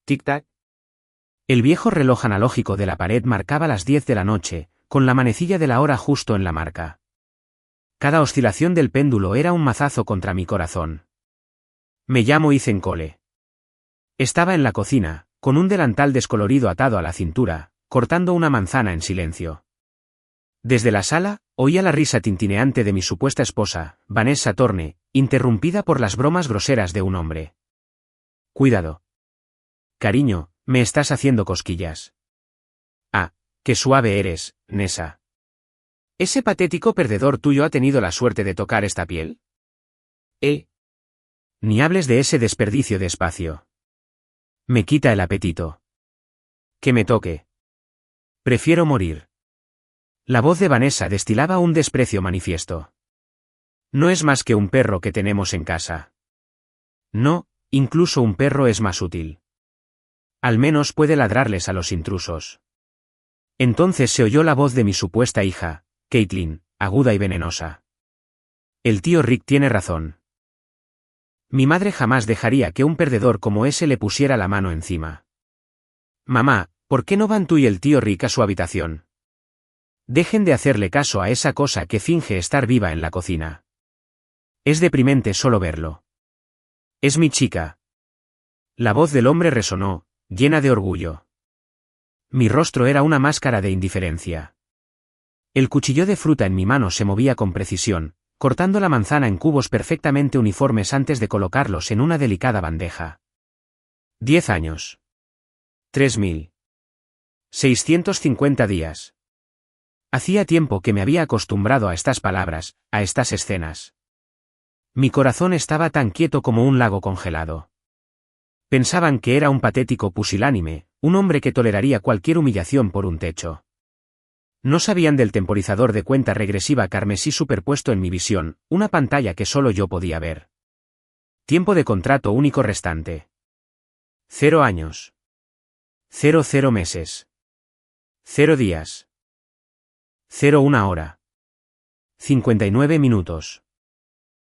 Tic-tac. El viejo reloj analógico de la pared marcaba las 10 de la noche, con la manecilla de la hora justo en la marca. Cada oscilación del péndulo era un mazazo contra mi corazón. Me llamo Ethan Cole. Estaba en la cocina, con un delantal descolorido atado a la cintura, cortando una manzana en silencio. Desde la sala, oía la risa tintineante de mi supuesta esposa, Vanessa Thorne, interrumpida por las bromas groseras de un hombre. Cuidado. Cariño, me estás haciendo cosquillas. Ah, qué suave eres, Nessa. ¿Ese patético perdedor tuyo ha tenido la suerte de tocar esta piel? Ni hables de ese desperdicio de espacio. Me quita el apetito. Que me toque. Prefiero morir. La voz de Vanessa destilaba un desprecio manifiesto. No es más que un perro que tenemos en casa. No, incluso un perro es más útil. Al menos puede ladrarles a los intrusos. Entonces se oyó la voz de mi supuesta hija, Caitlin, aguda y venenosa. El tío Rick tiene razón. Mi madre jamás dejaría que un perdedor como ese le pusiera la mano encima. Mamá, ¿por qué no van tú y el tío Rick a su habitación? Dejen de hacerle caso a esa cosa que finge estar viva en la cocina. Es deprimente solo verlo. Es mi chica. La voz del hombre resonó, llena de orgullo. Mi rostro era una máscara de indiferencia. El cuchillo de fruta en mi mano se movía con precisión, cortando la manzana en cubos perfectamente uniformes antes de colocarlos en una delicada bandeja. 10 años. 3650 días. Hacía tiempo que me había acostumbrado a estas palabras, a estas escenas. Mi corazón estaba tan quieto como un lago congelado. Pensaban que era un patético pusilánime, un hombre que toleraría cualquier humillación por un techo. No sabían del temporizador de cuenta regresiva carmesí superpuesto en mi visión, una pantalla que solo yo podía ver. Tiempo de contrato único restante. 0 años. 0 meses. 0 días. 01 hora. 59 minutos.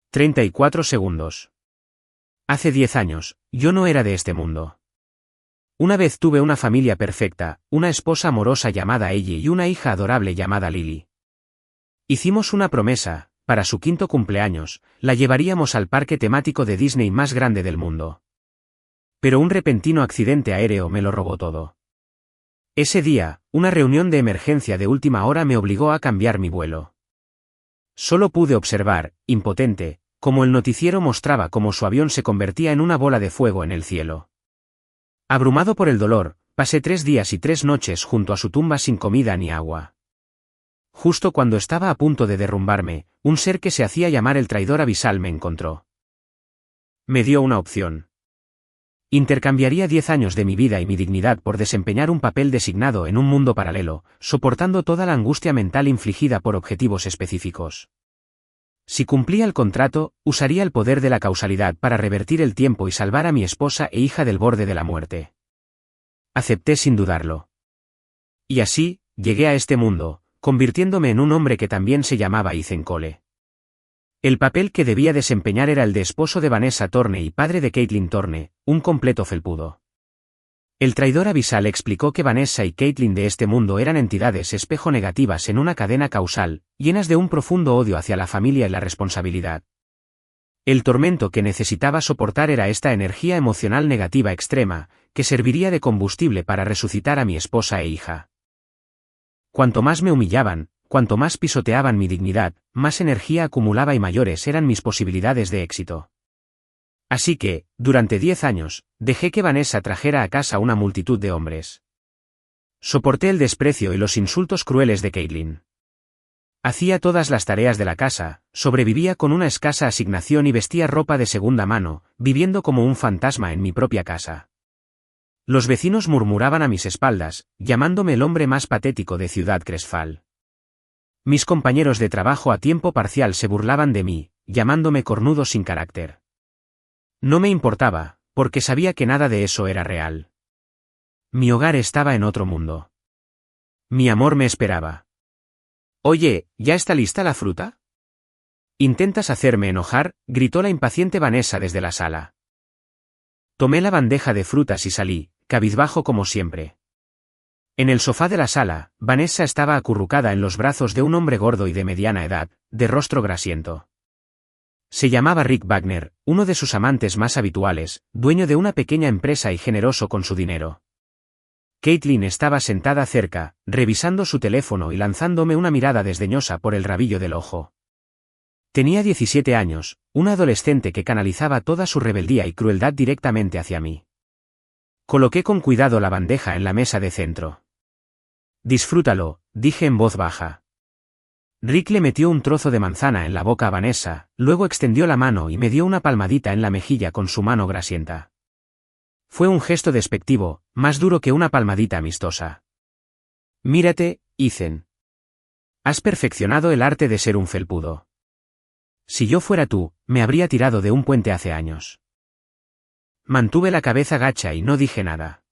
34 segundos. Hace 10 años, yo no era de este mundo. Una vez tuve una familia perfecta, una esposa amorosa llamada Ellie y una hija adorable llamada Lily. Hicimos una promesa, para su 5º cumpleaños, la llevaríamos al parque temático de Disney más grande del mundo. Pero un repentino accidente aéreo me lo robó todo. Ese día, una reunión de emergencia de última hora me obligó a cambiar mi vuelo. Solo pude observar, impotente, cómo el noticiero mostraba cómo su avión se convertía en una bola de fuego en el cielo. Abrumado por el dolor, pasé 3 días y 3 noches junto a su tumba sin comida ni agua. Justo cuando estaba a punto de derrumbarme, un ser que se hacía llamar el traidor abisal me encontró. Me dio una opción. Intercambiaría 10 años de mi vida y mi dignidad por desempeñar un papel designado en un mundo paralelo, soportando toda la angustia mental infligida por objetivos específicos. Si cumplía el contrato, usaría el poder de la causalidad para revertir el tiempo y salvar a mi esposa e hija del borde de la muerte. Acepté sin dudarlo. Y así, llegué a este mundo, convirtiéndome en un hombre que también se llamaba Ethan Cole. El papel que debía desempeñar era el de esposo de Vanessa Thorne y padre de Caitlin Thorne, un completo felpudo. El traidor abisal explicó que Vanessa y Caitlin de este mundo eran entidades espejo negativas en una cadena causal, llenas de un profundo odio hacia la familia y la responsabilidad. El tormento que necesitaba soportar era esta energía emocional negativa extrema, que serviría de combustible para resucitar a mi esposa e hija. Cuanto más me humillaban, cuanto más pisoteaban mi dignidad, más energía acumulaba y mayores eran mis posibilidades de éxito. Así que, durante 10 años, dejé que Vanessa trajera a casa una multitud de hombres. Soporté el desprecio y los insultos crueles de Caitlin. Hacía todas las tareas de la casa, sobrevivía con una escasa asignación y vestía ropa de segunda mano, viviendo como un fantasma en mi propia casa. Los vecinos murmuraban a mis espaldas, llamándome el hombre más patético de Ciudad Cresfall. Mis compañeros de trabajo a tiempo parcial se burlaban de mí, llamándome cornudo sin carácter. No me importaba, porque sabía que nada de eso era real. Mi hogar estaba en otro mundo. Mi amor me esperaba. Oye, ¿ya está lista la fruta? ¿Intentas hacerme enojar?, gritó la impaciente Vanessa desde la sala. Tomé la bandeja de frutas y salí, cabizbajo como siempre. En el sofá de la sala, Vanessa estaba acurrucada en los brazos de un hombre gordo y de mediana edad, de rostro grasiento. Se llamaba Rick Wagner, uno de sus amantes más habituales, dueño de una pequeña empresa y generoso con su dinero. Caitlin estaba sentada cerca, revisando su teléfono y lanzándome una mirada desdeñosa por el rabillo del ojo. Tenía 17 años, una adolescente que canalizaba toda su rebeldía y crueldad directamente hacia mí. Coloqué con cuidado la bandeja en la mesa de centro. Disfrútalo, dije en voz baja. Rick le metió un trozo de manzana en la boca a Vanessa, luego extendió la mano y me dio una palmadita en la mejilla con su mano grasienta. Fue un gesto despectivo, más duro que una palmadita amistosa. Mírate, Ethan. Has perfeccionado el arte de ser un felpudo. Si yo fuera tú, me habría tirado de un puente hace años. Mantuve la cabeza gacha y no dije nada.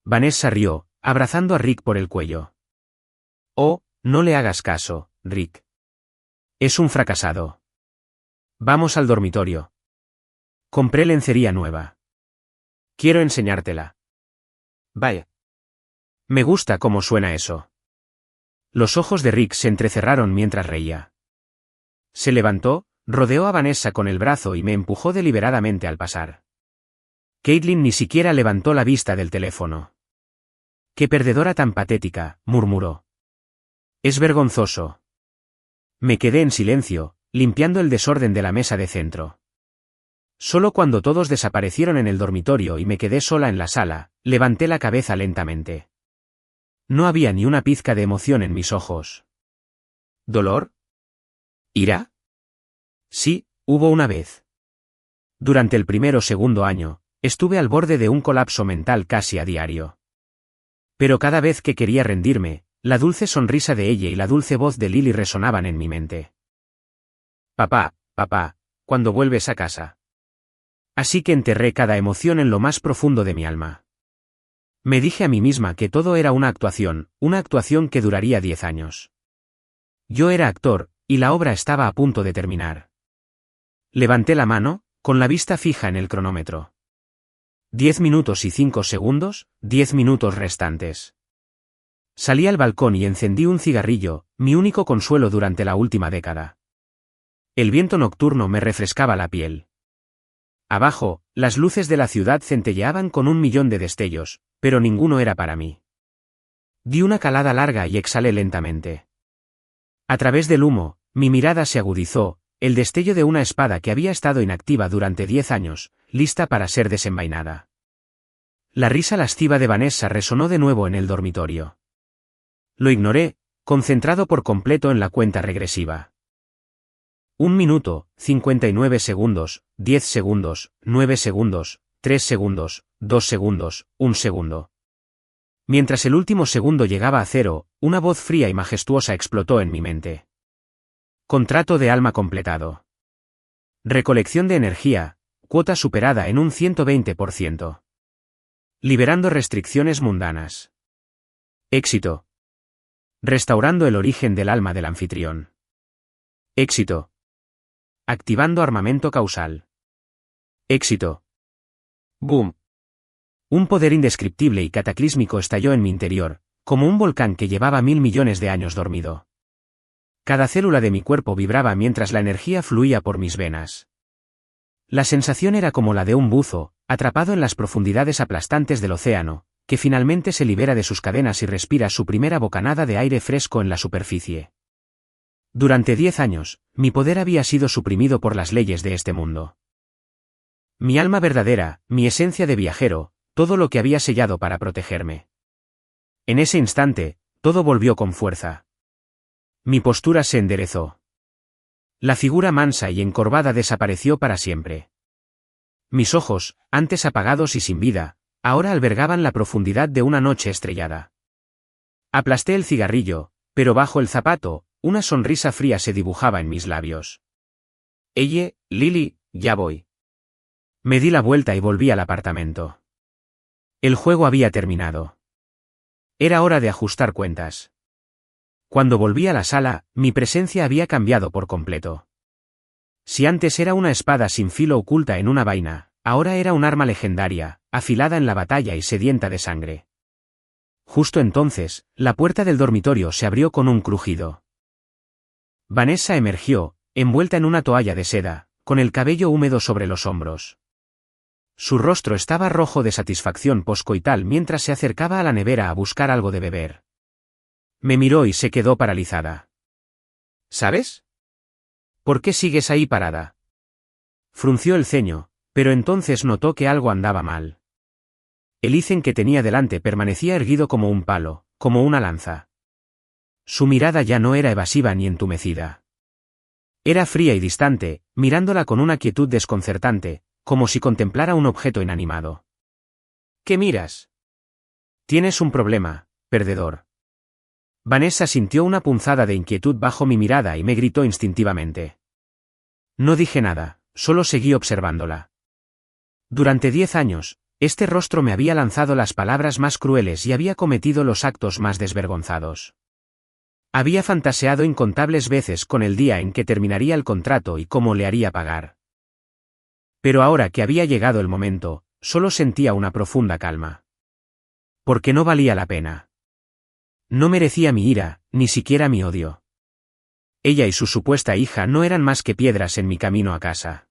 Vanessa rió, abrazando a Rick por el cuello. Oh, no le hagas caso, Rick. Es un fracasado. Vamos al dormitorio. Compré lencería nueva. Quiero enseñártela. Vaya. Me gusta cómo suena eso. Los ojos de Rick se entrecerraron mientras reía. Se levantó, rodeó a Vanessa con el brazo y me empujó deliberadamente al pasar. Caitlin ni siquiera levantó la vista del teléfono. «Qué perdedora tan patética», murmuró. «Es vergonzoso». Me quedé en silencio, limpiando el desorden de la mesa de centro. Solo cuando todos desaparecieron en el dormitorio y me quedé sola en la sala, levanté la cabeza lentamente. No había ni una pizca de emoción en mis ojos. ¿Dolor? ¿Ira? Sí, hubo una vez. Durante el primero o segundo año, estuve al borde de un colapso mental casi a diario. Pero cada vez que quería rendirme, la dulce sonrisa de ella y la dulce voz de Lily resonaban en mi mente. Papá, ¿cuándo vuelves a casa? Así que enterré cada emoción en lo más profundo de mi alma. Me dije a mí misma que todo era una actuación que duraría 10 años. Yo era actor, y la obra estaba a punto de terminar. Levanté la mano, con la vista fija en el cronómetro. 10 minutos y 5 segundos, 10 minutos restantes. Salí al balcón y encendí un cigarrillo, mi único consuelo durante la última década. El viento nocturno me refrescaba la piel. Abajo, las luces de la ciudad centelleaban con 1.000.000 de destellos, pero ninguno era para mí. Di una calada larga y exhalé lentamente. A través del humo, mi mirada se agudizó, el destello de una espada que había estado inactiva durante 10 años, lista para ser desenvainada. La risa lasciva de Vanessa resonó de nuevo en el dormitorio. Lo ignoré, concentrado por completo en la cuenta regresiva. 1 minuto, 59 segundos, 10 segundos, 9 segundos, 3 segundos, 2 segundos, 1 segundo. Mientras el último segundo llegaba a 0, una voz fría y majestuosa explotó en mi mente. Contrato de alma completado. Recolección de energía, cuota superada en un 120%. Liberando restricciones mundanas. Éxito. Restaurando el origen del alma del anfitrión. Éxito. Activando armamento causal. Éxito. Boom. Un poder indescriptible y cataclísmico estalló en mi interior, como un volcán que llevaba 1.000.000.000 de años dormido. Cada célula de mi cuerpo vibraba mientras la energía fluía por mis venas. La sensación era como la de un buzo, atrapado en las profundidades aplastantes del océano, que finalmente se libera de sus cadenas y respira su primera bocanada de aire fresco en la superficie. Durante 10 años, mi poder había sido suprimido por las leyes de este mundo. Mi alma verdadera, mi esencia de viajero, todo lo que había sellado para protegerme. En ese instante, todo volvió con fuerza. Mi postura se enderezó. La figura mansa y encorvada desapareció para siempre. Mis ojos, antes apagados y sin vida, ahora albergaban la profundidad de una noche estrellada. Aplasté el cigarrillo, pero bajo el zapato, una sonrisa fría se dibujaba en mis labios. Lily, ya voy. Me di la vuelta y volví al apartamento. El juego había terminado. Era hora de ajustar cuentas. Cuando volví a la sala, mi presencia había cambiado por completo. Si antes era una espada sin filo oculta en una vaina, ahora era un arma legendaria, afilada en la batalla y sedienta de sangre. Justo entonces, la puerta del dormitorio se abrió con un crujido. Vanessa emergió, envuelta en una toalla de seda, con el cabello húmedo sobre los hombros. Su rostro estaba rojo de satisfacción poscoital mientras se acercaba a la nevera a buscar algo de beber. Me miró y se quedó paralizada. ¿Sabes? ¿Por qué sigues ahí parada? Frunció el ceño, pero entonces notó que algo andaba mal. El Ethan que tenía delante permanecía erguido como un palo, como una lanza. Su mirada ya no era evasiva ni entumecida. Era fría y distante, mirándola con una quietud desconcertante, como si contemplara un objeto inanimado. ¿Qué miras? Tienes un problema, perdedor. Vanessa sintió una punzada de inquietud bajo mi mirada y me gritó instintivamente. No dije nada, solo seguí observándola. Durante 10 años, este rostro me había lanzado las palabras más crueles y había cometido los actos más desvergonzados. Había fantaseado incontables veces con el día en que terminaría el contrato y cómo le haría pagar. Pero ahora que había llegado el momento, solo sentía una profunda calma. Porque no valía la pena. No merecía mi ira, ni siquiera mi odio. Ella y su supuesta hija no eran más que piedras en mi camino a casa.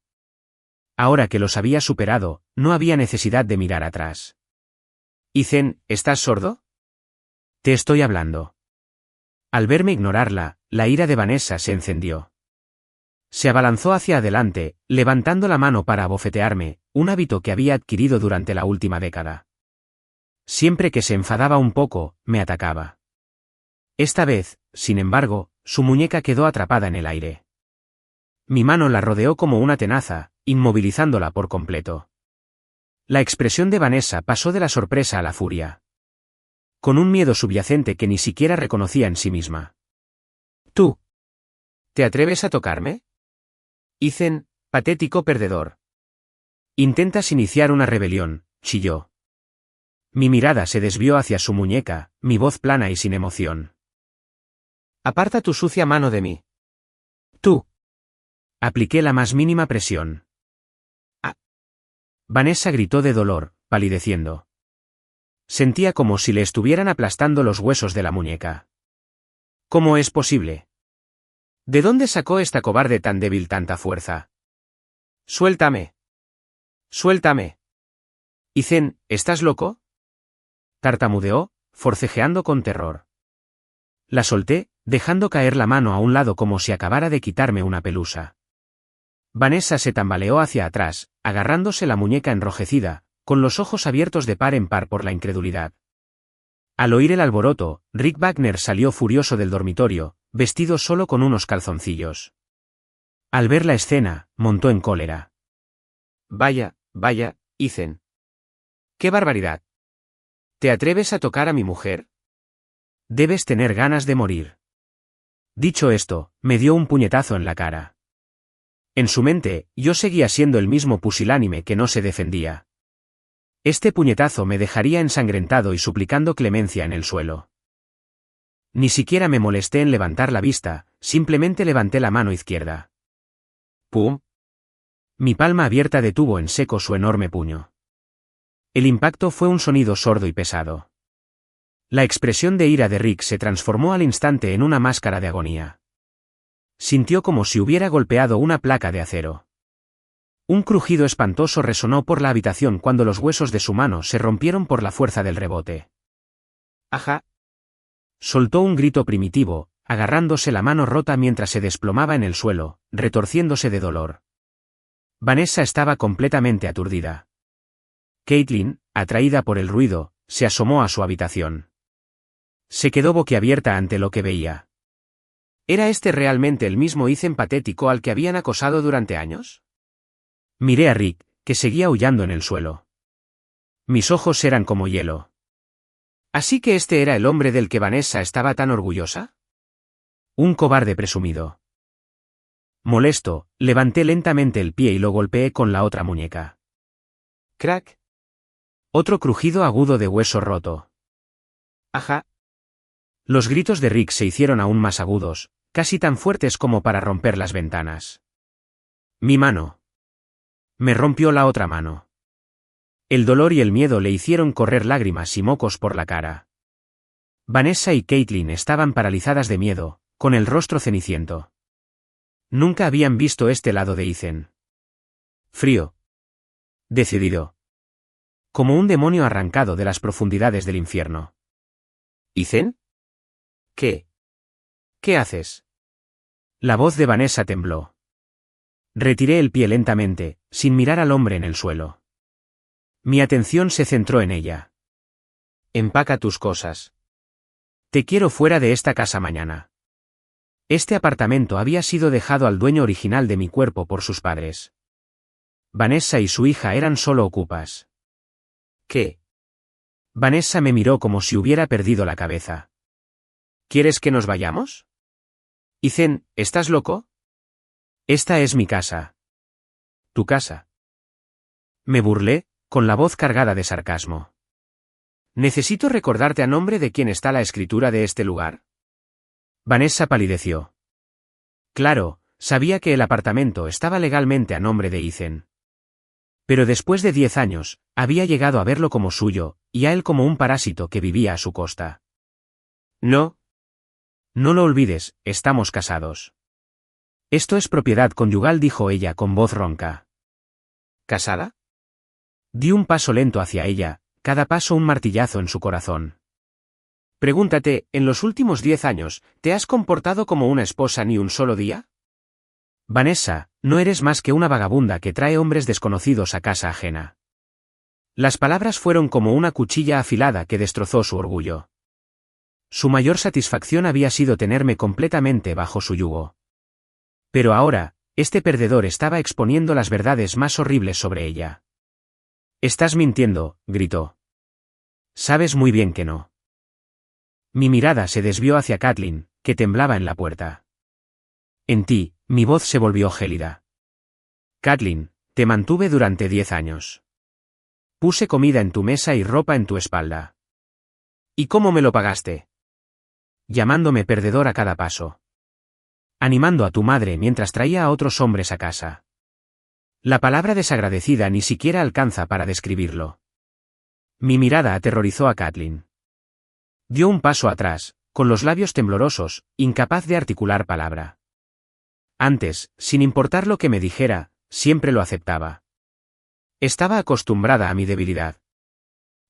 Ahora que los había superado, no había necesidad de mirar atrás. Ethan, ¿estás sordo? Te estoy hablando. Al verme ignorarla, la ira de Vanessa se encendió. Se abalanzó hacia adelante, levantando la mano para abofetearme, un hábito que había adquirido durante la última década. Siempre que se enfadaba un poco, me atacaba. Esta vez, sin embargo, su muñeca quedó atrapada en el aire. Mi mano la rodeó como una tenaza, inmovilizándola por completo. La expresión de Vanessa pasó de la sorpresa a la furia. Con un miedo subyacente que ni siquiera reconocía en sí misma. ¿Tú? ¿Te atreves a tocarme? Ethan, patético perdedor. Intentas iniciar una rebelión, chilló. Mi mirada se desvió hacia su muñeca, mi voz plana y sin emoción. Aparta tu sucia mano de mí. Tú. Apliqué la más mínima presión. Ah. Vanessa gritó de dolor, palideciendo. Sentía como si le estuvieran aplastando los huesos de la muñeca. ¿Cómo es posible? ¿De dónde sacó esta cobarde tan débil tanta fuerza? Suéltame. Suéltame. Ethan, ¿estás loco? Tartamudeó, forcejeando con terror. La solté, dejando caer la mano a un lado como si acabara de quitarme una pelusa. Vanessa se tambaleó hacia atrás, agarrándose la muñeca enrojecida, con los ojos abiertos de par en par por la incredulidad. Al oír el alboroto, Rick Wagner salió furioso del dormitorio, vestido solo con unos calzoncillos. Al ver la escena, montó en cólera. Vaya, Ethan. ¡Qué barbaridad! ¿Te atreves a tocar a mi mujer? Debes tener ganas de morir. Dicho esto, me dio un puñetazo en la cara. En su mente, yo seguía siendo el mismo pusilánime que no se defendía. Este puñetazo me dejaría ensangrentado y suplicando clemencia en el suelo. Ni siquiera me molesté en levantar la vista, simplemente levanté la mano izquierda. ¡Pum! Mi palma abierta detuvo en seco su enorme puño. El impacto fue un sonido sordo y pesado. La expresión de ira de Rick se transformó al instante en una máscara de agonía. Sintió como si hubiera golpeado una placa de acero. Un crujido espantoso resonó por la habitación cuando los huesos de su mano se rompieron por la fuerza del rebote. ¡Ajá! Soltó un grito primitivo, agarrándose la mano rota mientras se desplomaba en el suelo, retorciéndose de dolor. Vanessa estaba completamente aturdida. Caitlin, atraída por el ruido, se asomó a su habitación. Se quedó boquiabierta ante lo que veía. ¿Era este realmente el mismo Ethan patético al que habían acosado durante años? Miré a Rick, que seguía aullando en el suelo. Mis ojos eran como hielo. ¿Así que este era el hombre del que Vanessa estaba tan orgullosa? Un cobarde presumido. Molesto, levanté lentamente el pie y lo golpeé con la otra muñeca. ¡Crack! Otro crujido agudo de hueso roto. ¡Ajá! Los gritos de Rick se hicieron aún más agudos, casi tan fuertes como para romper las ventanas. Mi mano. Me rompió la otra mano. El dolor y el miedo le hicieron correr lágrimas y mocos por la cara. Vanessa y Caitlin estaban paralizadas de miedo, con el rostro ceniciento. Nunca habían visto este lado de Ethan. Frío. Decidido. Como un demonio arrancado de las profundidades del infierno. ¿Ethan? ¿Qué? ¿Qué haces? La voz de Vanessa tembló. Retiré el pie lentamente, sin mirar al hombre en el suelo. Mi atención se centró en ella. Empaca tus cosas. Te quiero fuera de esta casa mañana. Este apartamento había sido dejado al dueño original de mi cuerpo por sus padres. Vanessa y su hija eran solo ocupas. ¿Qué? Vanessa me miró como si hubiera perdido la cabeza. ¿Quieres que nos vayamos? Ethan, ¿estás loco? Esta es mi casa. ¿Tu casa? Me burlé, con la voz cargada de sarcasmo. ¿Necesito recordarte a nombre de quién está la escritura de este lugar? Vanessa palideció. Claro, sabía que el apartamento estaba legalmente a nombre de Ethan. Pero después de 10 años, había llegado a verlo como suyo, y a él como un parásito que vivía a su costa. No. No lo olvides, estamos casados. Esto es propiedad conyugal, dijo ella con voz ronca. ¿Casada? Di un paso lento hacia ella, cada paso un martillazo en su corazón. Pregúntate, ¿en los últimos 10 años, te has comportado como una esposa ni un solo día? Vanessa, no eres más que una vagabunda que trae hombres desconocidos a casa ajena. Las palabras fueron como una cuchilla afilada que destrozó su orgullo. Su mayor satisfacción había sido tenerme completamente bajo su yugo. Pero ahora, este perdedor estaba exponiendo las verdades más horribles sobre ella. Estás mintiendo, gritó. Sabes muy bien que no. Mi mirada se desvió hacia Caitlin, que temblaba en la puerta. En ti, mi voz se volvió gélida. Caitlin, te mantuve durante 10 años. Puse comida en tu mesa y ropa en tu espalda. ¿Y cómo me lo pagaste? Llamándome perdedor a cada paso. Animando a tu madre mientras traía a otros hombres a casa. La palabra desagradecida ni siquiera alcanza para describirlo. Mi mirada aterrorizó a Caitlin. Dio un paso atrás, con los labios temblorosos, incapaz de articular palabra. Antes, sin importar lo que me dijera, siempre lo aceptaba. Estaba acostumbrada a mi debilidad.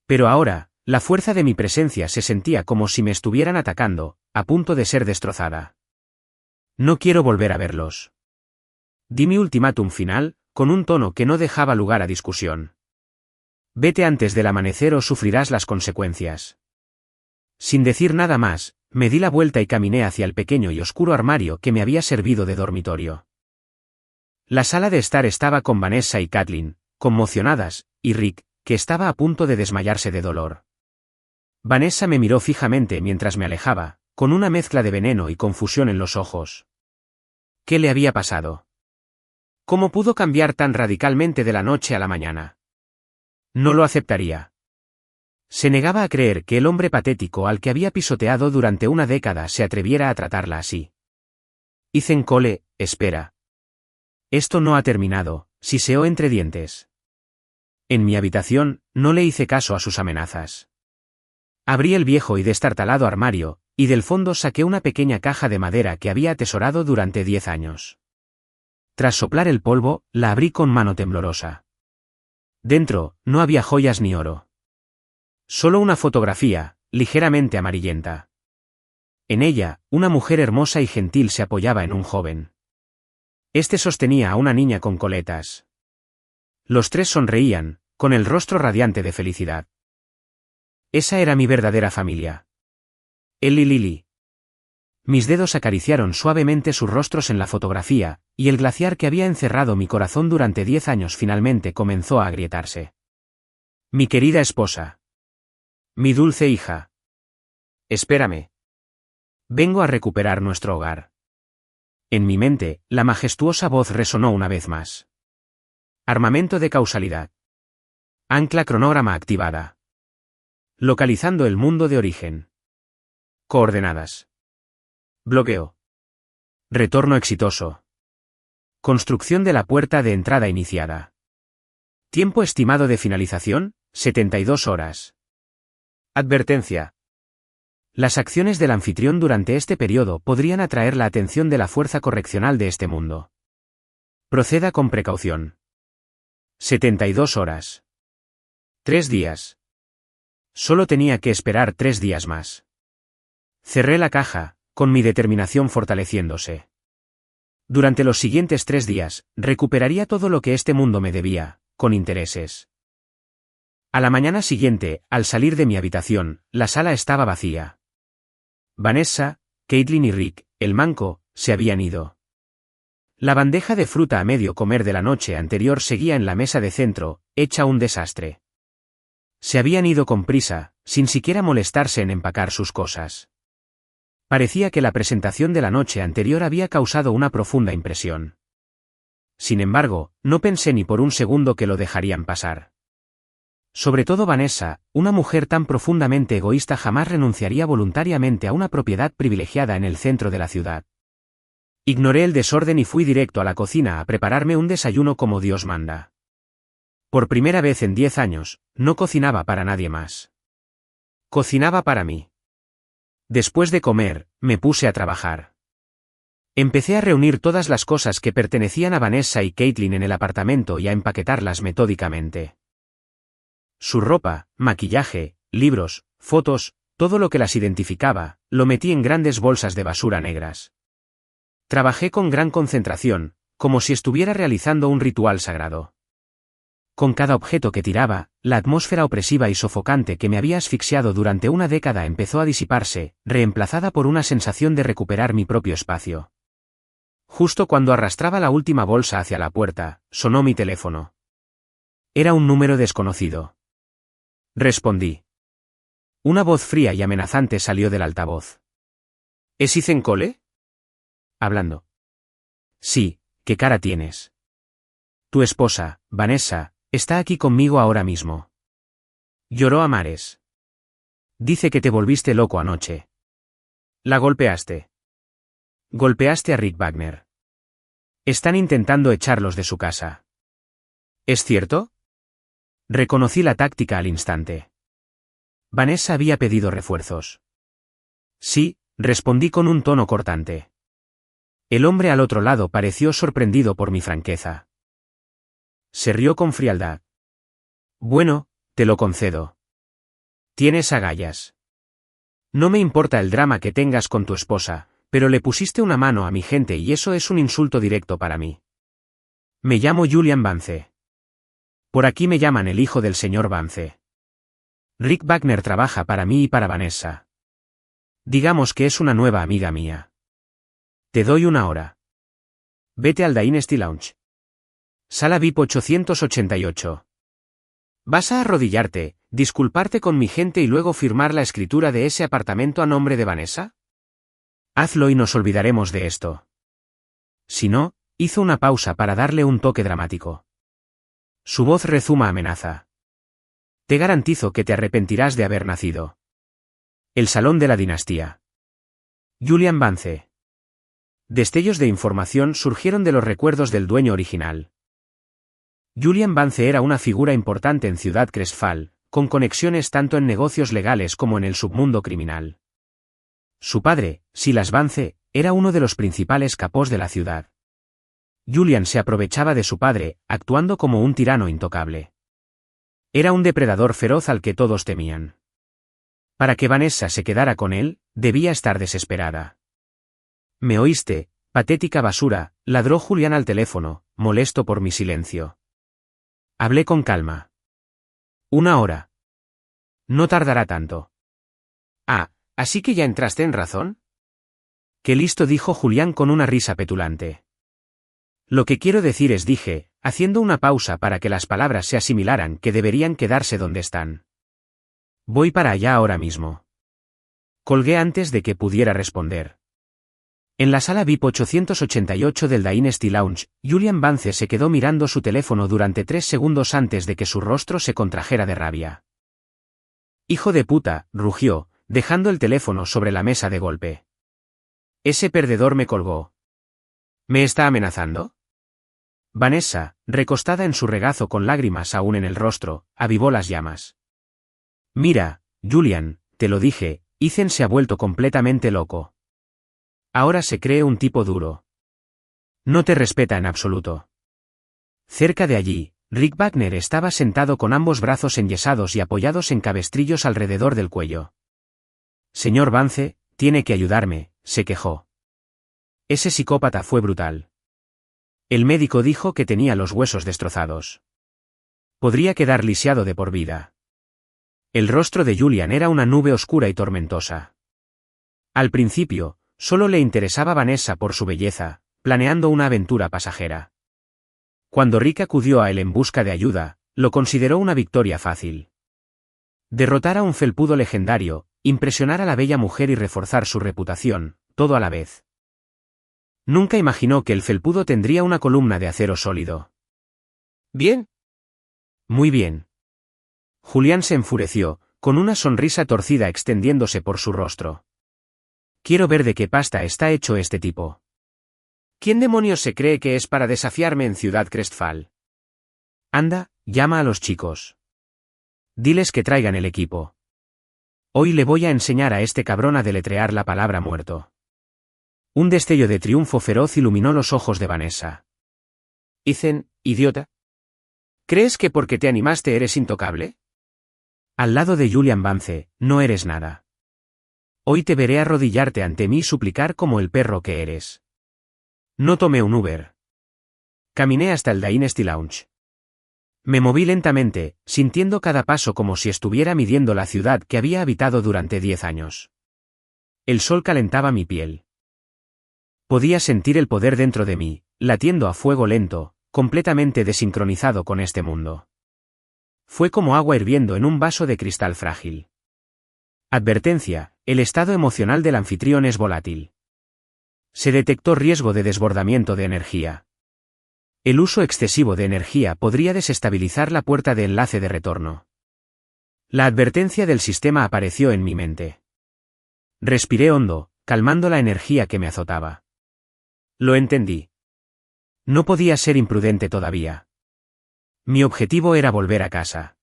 Pero ahora, la fuerza de mi presencia se sentía como si me estuvieran atacando, a punto de ser destrozada. No quiero volver a verlos. Di mi ultimátum final, con un tono que no dejaba lugar a discusión. Vete antes del amanecer o sufrirás las consecuencias. Sin decir nada más, me di la vuelta y caminé hacia el pequeño y oscuro armario que me había servido de dormitorio. La sala de estar estaba con Vanessa y Caitlin, conmocionadas, y Rick, que estaba a punto de desmayarse de dolor. Vanessa me miró fijamente mientras me alejaba, con una mezcla de veneno y confusión en los ojos. ¿Qué le había pasado? ¿Cómo pudo cambiar tan radicalmente de la noche a la mañana? No lo aceptaría. Se negaba a creer que el hombre patético al que había pisoteado durante una década se atreviera a tratarla así. Ethan Cole, espera. Esto no ha terminado, siseó entre dientes. En mi habitación, no le hice caso a sus amenazas. Abrí el viejo y destartalado armario, y del fondo saqué una pequeña caja de madera que había atesorado durante 10 años. Tras soplar el polvo, la abrí con mano temblorosa. Dentro, no había joyas ni oro. Solo una fotografía, ligeramente amarillenta. En ella, una mujer hermosa y gentil se apoyaba en un joven. Este sostenía a una niña con coletas. Los tres sonreían, con el rostro radiante de felicidad. Esa era mi verdadera familia. Él y Lily. Mis dedos acariciaron suavemente sus rostros en la fotografía, y el glaciar que había encerrado mi corazón durante 10 años finalmente comenzó a agrietarse. Mi querida esposa. Mi dulce hija. Espérame. Vengo a recuperar nuestro hogar. En mi mente, la majestuosa voz resonó una vez más. Armamento de causalidad. Ancla cronograma activada. Localizando el mundo de origen. Coordenadas. Bloqueo. Retorno exitoso. Construcción de la puerta de entrada iniciada. Tiempo estimado de finalización, 72 horas. Advertencia. Las acciones del anfitrión durante este periodo podrían atraer la atención de la fuerza correccional de este mundo. Proceda con precaución. 72 horas. 3 días. Solo tenía que esperar 3 días más. Cerré la caja, con mi determinación fortaleciéndose. Durante los siguientes 3 días, recuperaría todo lo que este mundo me debía, con intereses. A la mañana siguiente, al salir de mi habitación, la sala estaba vacía. Vanessa, Caitlin y Rick, el manco, se habían ido. La bandeja de fruta a medio comer de la noche anterior seguía en la mesa de centro, hecha un desastre. Se habían ido con prisa, sin siquiera molestarse en empacar sus cosas. Parecía que la presentación de la noche anterior había causado una profunda impresión. Sin embargo, no pensé ni por un segundo que lo dejarían pasar. Sobre todo Vanessa, una mujer tan profundamente egoísta jamás renunciaría voluntariamente a una propiedad privilegiada en el centro de la ciudad. Ignoré el desorden y fui directo a la cocina a prepararme un desayuno como Dios manda. Por primera vez en 10 años, no cocinaba para nadie más. Cocinaba para mí. Después de comer, me puse a trabajar. Empecé a reunir todas las cosas que pertenecían a Vanessa y Caitlin en el apartamento y a empaquetarlas metódicamente. Su ropa, maquillaje, libros, fotos, todo lo que las identificaba, lo metí en grandes bolsas de basura negras. Trabajé con gran concentración, como si estuviera realizando un ritual sagrado. Con cada objeto que tiraba, la atmósfera opresiva y sofocante que me había asfixiado durante una década empezó a disiparse, reemplazada por una sensación de recuperar mi propio espacio. Justo cuando arrastraba la última bolsa hacia la puerta, sonó mi teléfono. Era un número desconocido. Respondí. Una voz fría y amenazante salió del altavoz. ¿Es Ethan Cole? Hablando. Sí, ¿qué cara tienes? Tu esposa, Vanessa, está aquí conmigo ahora mismo. Lloró a mares. Dice que te volviste loco anoche. La golpeaste. Golpeaste a Rick Wagner. Están intentando echarlos de su casa. ¿Es cierto? Reconocí la táctica al instante. Vanessa había pedido refuerzos. Sí, respondí con un tono cortante. El hombre al otro lado pareció sorprendido por mi franqueza. Se rió con frialdad. Bueno, te lo concedo. Tienes agallas. No me importa el drama que tengas con tu esposa, pero le pusiste una mano a mi gente y eso es un insulto directo para mí. Me llamo Julian Vance. Por aquí me llaman el hijo del señor Vance. Rick Wagner trabaja para mí y para Vanessa. Digamos que es una nueva amiga mía. Te doy una hora. Vete al Dynasty Lounge. Sala VIP 888. Vas a arrodillarte, disculparte con mi gente y luego firmar la escritura de ese apartamento a nombre de Vanessa. Hazlo y nos olvidaremos de esto. Si no, hizo una pausa para darle un toque dramático. Su voz rezuma amenaza. Te garantizo que te arrepentirás de haber nacido. El salón de la dinastía. Julian Vance. Destellos de información surgieron de los recuerdos del dueño original. Julian Vance era una figura importante en Ciudad Cresfall, con conexiones tanto en negocios legales como en el submundo criminal. Su padre, Silas Vance, era uno de los principales capos de la ciudad. Julian se aprovechaba de su padre, actuando como un tirano intocable. Era un depredador feroz al que todos temían. Para que Vanessa se quedara con él, debía estar desesperada. ¿Me oíste, patética basura?, ladró Julian al teléfono, molesto por mi silencio. Hablé con calma. 1 hora. No tardará tanto. Ah, ¿así que ya entraste en razón? Qué listo, dijo Julián con una risa petulante. Lo que quiero decir es, dije, haciendo una pausa para que las palabras se asimilaran, que deberían quedarse donde están. Voy para allá ahora mismo. Colgué antes de que pudiera responder. En la sala VIP 888 del Dynasty Lounge, Julian Vance se quedó mirando su teléfono durante 3 segundos antes de que su rostro se contrajera de rabia. «Hijo de puta», rugió, dejando el teléfono sobre la mesa de golpe. Ese perdedor me colgó. ¿Me está amenazando? Vanessa, recostada en su regazo con lágrimas aún en el rostro, avivó las llamas. Mira, Julian, te lo dije, Ethan se ha vuelto completamente loco. Ahora se cree un tipo duro. No te respeta en absoluto. Cerca de allí, Rick Wagner estaba sentado con ambos brazos enyesados y apoyados en cabestrillos alrededor del cuello. Señor Vance, tiene que ayudarme, se quejó. Ese psicópata fue brutal. El médico dijo que tenía los huesos destrozados. Podría quedar lisiado de por vida. El rostro de Julian era una nube oscura y tormentosa. Al principio, solo le interesaba Vanessa por su belleza, planeando una aventura pasajera. Cuando Rick acudió a él en busca de ayuda, lo consideró una victoria fácil. Derrotar a un felpudo legendario, impresionar a la bella mujer y reforzar su reputación, todo a la vez. Nunca imaginó que el felpudo tendría una columna de acero sólido. ¿Bien? Muy bien. Julián se enfureció, con una sonrisa torcida extendiéndose por su rostro. Quiero ver de qué pasta está hecho este tipo. ¿Quién demonios se cree que es para desafiarme en Ciudad Crestfall? Anda, llama a los chicos. Diles que traigan el equipo. Hoy le voy a enseñar a este cabrón a deletrear la palabra muerto. Un destello de triunfo feroz iluminó los ojos de Vanessa. Ethan, idiota. ¿Crees que porque te animaste eres intocable? Al lado de Julian Vance, no eres nada. Hoy te veré arrodillarte ante mí y suplicar como el perro que eres. No tomé un Uber. Caminé hasta el Dynasty Lounge. Me moví lentamente, sintiendo cada paso como si estuviera midiendo la ciudad que había habitado durante 10 años. El sol calentaba mi piel. Podía sentir el poder dentro de mí, latiendo a fuego lento, completamente desincronizado con este mundo. Fue como agua hirviendo en un vaso de cristal frágil. Advertencia: el estado emocional del anfitrión es volátil. Se detectó riesgo de desbordamiento de energía. El uso excesivo de energía podría desestabilizar la puerta de enlace de retorno. La advertencia del sistema apareció en mi mente. Respiré hondo, calmando la energía que me azotaba. Lo entendí. No podía ser imprudente todavía. Mi objetivo era volver a casa.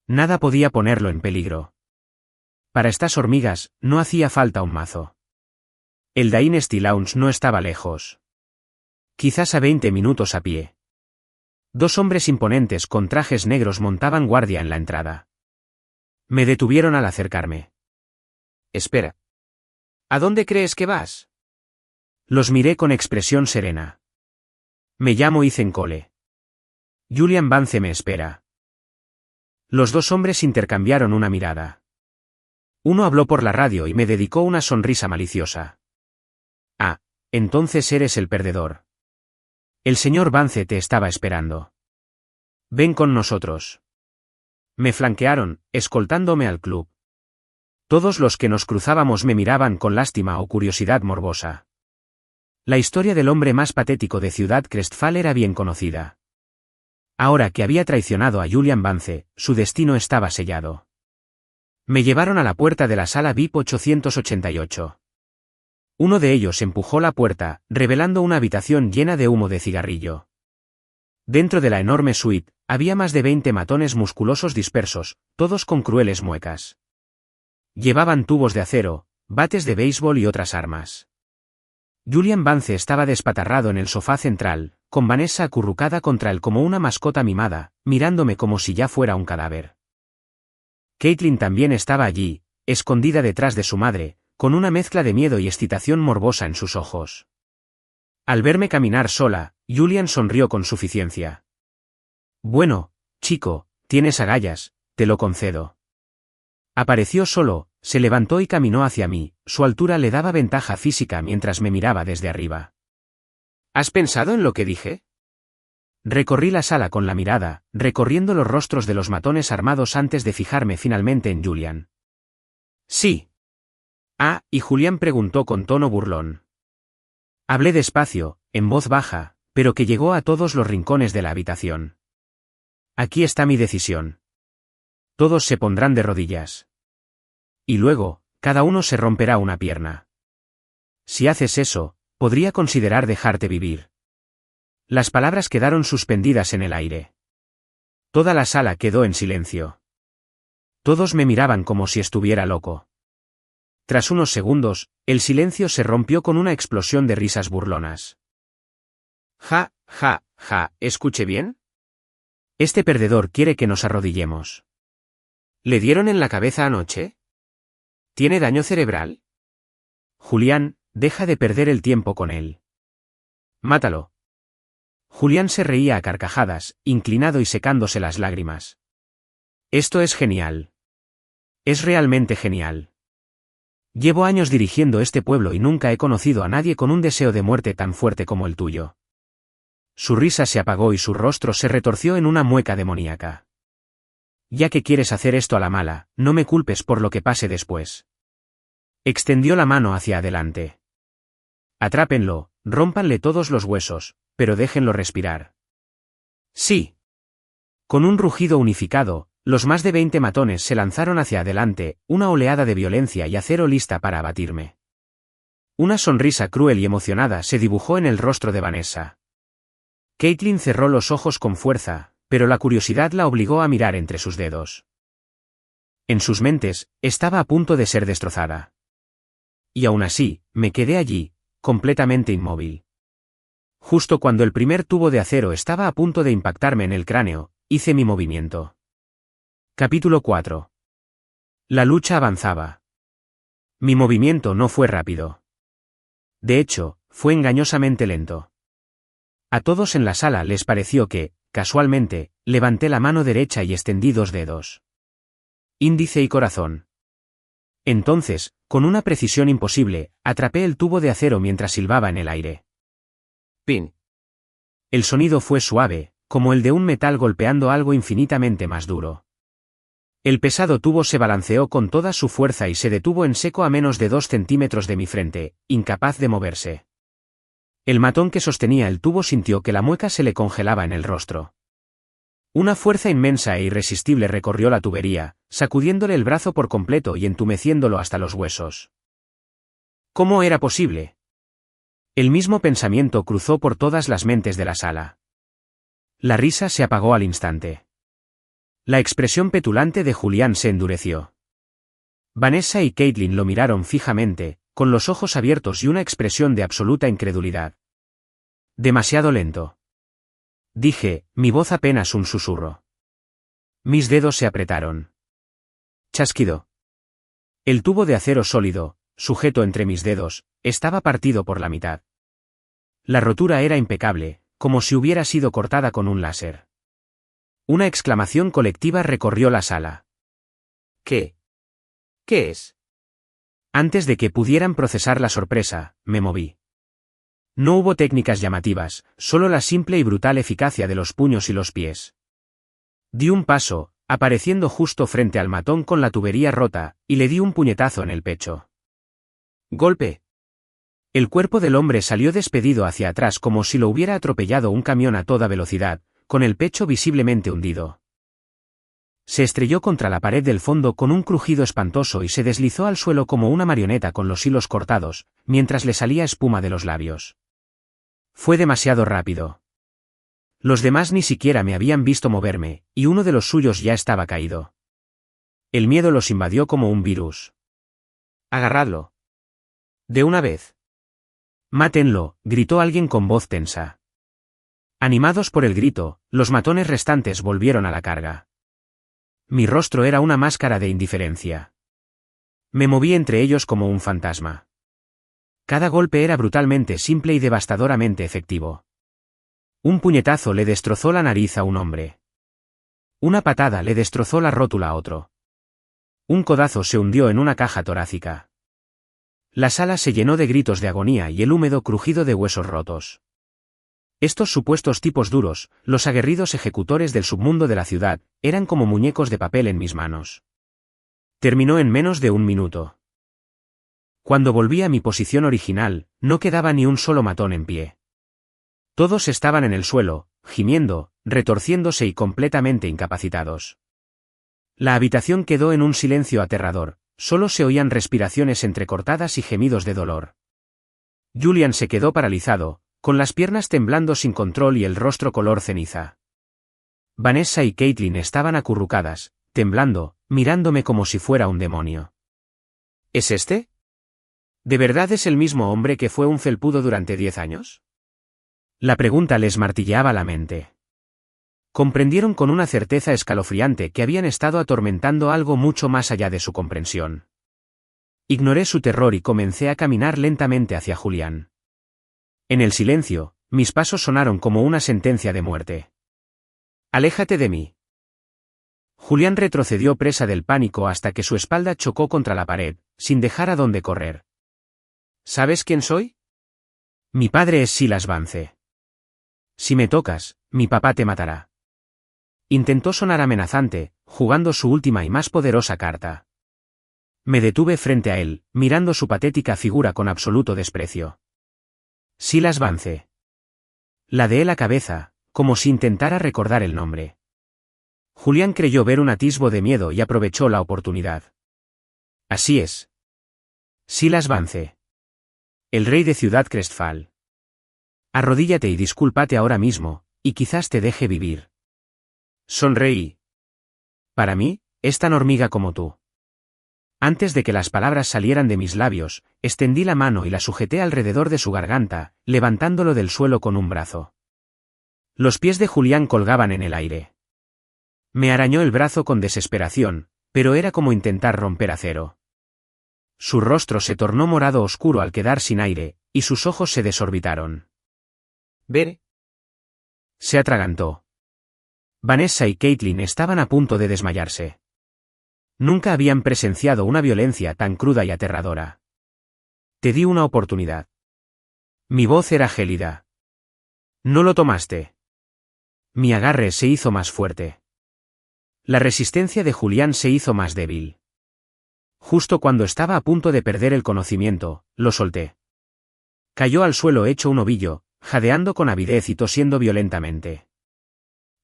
Nada podía ponerlo en peligro. Para estas hormigas, no hacía falta un mazo. El Dynasty Lounge no estaba lejos. Quizás a 20 minutos a pie. 2 hombres imponentes con trajes negros montaban guardia en la entrada. Me detuvieron al acercarme. Espera. ¿A dónde crees que vas? Los miré con expresión serena. Me llamo Ethan Cole. Julian Vance me espera. Los 2 hombres intercambiaron una mirada. Uno habló por la radio y me dedicó una sonrisa maliciosa. Ah, entonces eres el perdedor. El señor Vance te estaba esperando. Ven con nosotros. Me flanquearon, escoltándome al club. Todos los que nos cruzábamos me miraban con lástima o curiosidad morbosa. La historia del hombre más patético de Ciudad Crestfall era bien conocida. Ahora que había traicionado a Julian Vance, su destino estaba sellado. Me llevaron a la puerta de la sala VIP 888. Uno de ellos empujó la puerta, revelando una habitación llena de humo de cigarrillo. Dentro de la enorme suite, había más de 20 matones musculosos dispersos, todos con crueles muecas. Llevaban tubos de acero, bates de béisbol y otras armas. Julian Vance estaba despatarrado en el sofá central, con Vanessa acurrucada contra él como una mascota mimada, mirándome como si ya fuera un cadáver. Caitlin también estaba allí, escondida detrás de su madre, con una mezcla de miedo y excitación morbosa en sus ojos. Al verme caminar sola, Julian sonrió con suficiencia. Bueno, chico, tienes agallas, te lo concedo. Apareció solo, se levantó y caminó hacia mí, su altura le daba ventaja física mientras me miraba desde arriba. ¿Has pensado en lo que dije? Recorrí la sala con la mirada, recorriendo los rostros de los matones armados antes de fijarme finalmente en Julian. Sí. Ah, y Julián preguntó con tono burlón. Hablé despacio, en voz baja, pero que llegó a todos los rincones de la habitación. Aquí está mi decisión. Todos se pondrán de rodillas. Y luego, cada uno se romperá una pierna. Si haces eso, podría considerar dejarte vivir. Las palabras quedaron suspendidas en el aire. Toda la sala quedó en silencio. Todos me miraban como si estuviera loco. Tras unos segundos, el silencio se rompió con una explosión de risas burlonas. Ja, ja, ja, ¿escuché bien? Este perdedor quiere que nos arrodillemos. ¿Le dieron en la cabeza anoche? ¿Tiene daño cerebral? Julián, deja de perder el tiempo con él. Mátalo. Julián se reía a carcajadas, inclinado y secándose las lágrimas. Esto es genial. Es realmente genial. Llevo años dirigiendo este pueblo y nunca he conocido a nadie con un deseo de muerte tan fuerte como el tuyo. Su risa se apagó y su rostro se retorció en una mueca demoníaca. Ya que quieres hacer esto a la mala, no me culpes por lo que pase después. Extendió la mano hacia adelante. Atrápenlo, rómpanle todos los huesos, pero déjenlo respirar. Sí. Con un rugido unificado, los más de 20 matones se lanzaron hacia adelante, una oleada de violencia y acero lista para abatirme. Una sonrisa cruel y emocionada se dibujó en el rostro de Vanessa. Caitlin cerró los ojos con fuerza, pero la curiosidad la obligó a mirar entre sus dedos. En sus mentes, estaba a punto de ser destrozada. Y aún así, me quedé allí, completamente inmóvil. Justo cuando el primer tubo de acero estaba a punto de impactarme en el cráneo, hice mi movimiento. Capítulo 4. La lucha avanzaba. Mi movimiento no fue rápido. De hecho, fue engañosamente lento. A todos en la sala les pareció que, casualmente, levanté la mano derecha y extendí 2 dedos. Índice y corazón. Entonces, con una precisión imposible, atrapé el tubo de acero mientras silbaba en el aire. Pin. El sonido fue suave, como el de un metal golpeando algo infinitamente más duro. El pesado tubo se balanceó con toda su fuerza y se detuvo en seco a menos de 2 centímetros de mi frente, incapaz de moverse. El matón que sostenía el tubo sintió que la mueca se le congelaba en el rostro. Una fuerza inmensa e irresistible recorrió la tubería, sacudiéndole el brazo por completo y entumeciéndolo hasta los huesos. ¿Cómo era posible? El mismo pensamiento cruzó por todas las mentes de la sala. La risa se apagó al instante. La expresión petulante de Julián se endureció. Vanessa y Caitlin lo miraron fijamente, con los ojos abiertos y una expresión de absoluta incredulidad. Demasiado lento. Dije, mi voz apenas un susurro. Mis dedos se apretaron. Chasquido. El tubo de acero sólido, sujeto entre mis dedos, estaba partido por la mitad. La rotura era impecable, como si hubiera sido cortada con un láser. Una exclamación colectiva recorrió la sala. ¿Qué? ¿Qué es? Antes de que pudieran procesar la sorpresa, me moví. No hubo técnicas llamativas, solo la simple y brutal eficacia de los puños y los pies. Di un paso, apareciendo justo frente al matón con la tubería rota, y le di un puñetazo en el pecho. Golpe. El cuerpo del hombre salió despedido hacia atrás como si lo hubiera atropellado un camión a toda velocidad, con el pecho visiblemente hundido. Se estrelló contra la pared del fondo con un crujido espantoso y se deslizó al suelo como una marioneta con los hilos cortados, mientras le salía espuma de los labios. Fue demasiado rápido. Los demás ni siquiera me habían visto moverme, y uno de los suyos ya estaba caído. El miedo los invadió como un virus. Agarradlo. De una vez. Mátenlo, gritó alguien con voz tensa. Animados por el grito, los matones restantes volvieron a la carga. Mi rostro era una máscara de indiferencia. Me moví entre ellos como un fantasma. Cada golpe era brutalmente simple y devastadoramente efectivo. Un puñetazo le destrozó la nariz a un hombre. Una patada le destrozó la rótula a otro. Un codazo se hundió en una caja torácica. La sala se llenó de gritos de agonía y el húmedo crujido de huesos rotos. Estos supuestos tipos duros, los aguerridos ejecutores del submundo de la ciudad, eran como muñecos de papel en mis manos. Terminó en menos de un minuto. Cuando volví a mi posición original, no quedaba ni un solo matón en pie. Todos estaban en el suelo, gimiendo, retorciéndose y completamente incapacitados. La habitación quedó en un silencio aterrador, solo se oían respiraciones entrecortadas y gemidos de dolor. Julián se quedó paralizado, con las piernas temblando sin control y el rostro color ceniza. Vanessa y Caitlin estaban acurrucadas, temblando, mirándome como si fuera un demonio. ¿Es este? ¿De verdad es el mismo hombre que fue un felpudo durante 10 años? La pregunta les martilleaba la mente. Comprendieron con una certeza escalofriante que habían estado atormentando algo mucho más allá de su comprensión. Ignoré su terror y comencé a caminar lentamente hacia Julián. En el silencio, mis pasos sonaron como una sentencia de muerte. «Aléjate de mí». Julián retrocedió presa del pánico hasta que su espalda chocó contra la pared, sin dejar a dónde correr. «¿Sabes quién soy?» «Mi padre es Silas Vance. Si me tocas, mi papá te matará». Intentó sonar amenazante, jugando su última y más poderosa carta. Me detuve frente a él, mirando su patética figura con absoluto desprecio. Silas Vance. Ladeé la cabeza, como si intentara recordar el nombre. Julián creyó ver un atisbo de miedo y aprovechó la oportunidad. Así es. Silas Vance. El rey de Ciudad Crestfall. Arrodíllate y discúlpate ahora mismo, y quizás te deje vivir. Sonreí. Para mí, es tan hormiga como tú. Antes de que las palabras salieran de mis labios, extendí la mano y la sujeté alrededor de su garganta, levantándolo del suelo con un brazo. Los pies de Julián colgaban en el aire. Me arañó el brazo con desesperación, pero era como intentar romper acero. Su rostro se tornó morado oscuro al quedar sin aire, y sus ojos se desorbitaron. «¿Ver?» Se atragantó. Vanessa y Caitlin estaban a punto de desmayarse. Nunca habían presenciado una violencia tan cruda y aterradora. Te di una oportunidad. Mi voz era gélida. No lo tomaste. Mi agarre se hizo más fuerte. La resistencia de Julián se hizo más débil. Justo cuando estaba a punto de perder el conocimiento, lo solté. Cayó al suelo hecho un ovillo, jadeando con avidez y tosiendo violentamente.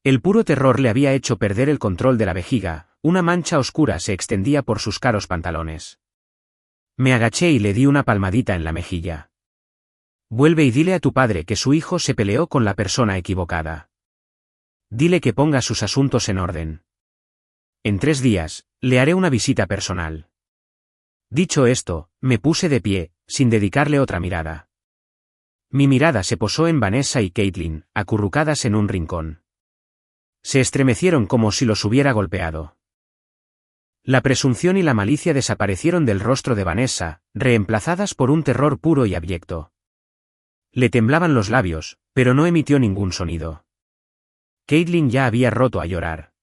El puro terror le había hecho perder el control de la vejiga, una mancha oscura se extendía por sus caros pantalones. Me agaché y le di una palmadita en la mejilla. Vuelve y dile a tu padre que su hijo se peleó con la persona equivocada. Dile que ponga sus asuntos en orden. En 3 días, le haré una visita personal. Dicho esto, me puse de pie, sin dedicarle otra mirada. Mi mirada se posó en Vanessa y Caitlin, acurrucadas en un rincón. Se estremecieron como si los hubiera golpeado. La presunción y la malicia desaparecieron del rostro de Vanessa, reemplazadas por un terror puro y abyecto. Le temblaban los labios, pero no emitió ningún sonido. Caitlin ya había roto a llorar.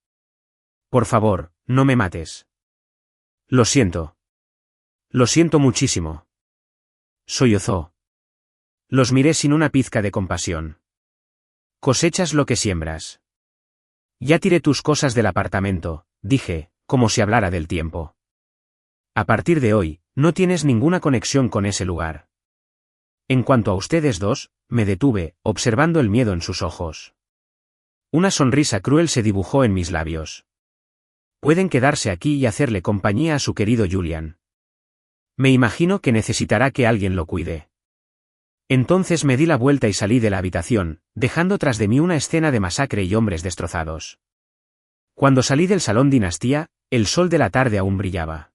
Por favor, no me mates. Lo siento. Lo siento muchísimo. Sollozó. Los miré sin una pizca de compasión. Cosechas lo que siembras. Ya tiré tus cosas del apartamento, dije, como si hablara del tiempo. A partir de hoy, no tienes ninguna conexión con ese lugar. En cuanto a ustedes dos, me detuve, observando el miedo en sus ojos. Una sonrisa cruel se dibujó en mis labios. Pueden quedarse aquí y hacerle compañía a su querido Julian. Me imagino que necesitará que alguien lo cuide. Entonces me di la vuelta y salí de la habitación, dejando tras de mí una escena de masacre y hombres destrozados. Cuando salí del salón Dinastía, el sol de la tarde aún brillaba.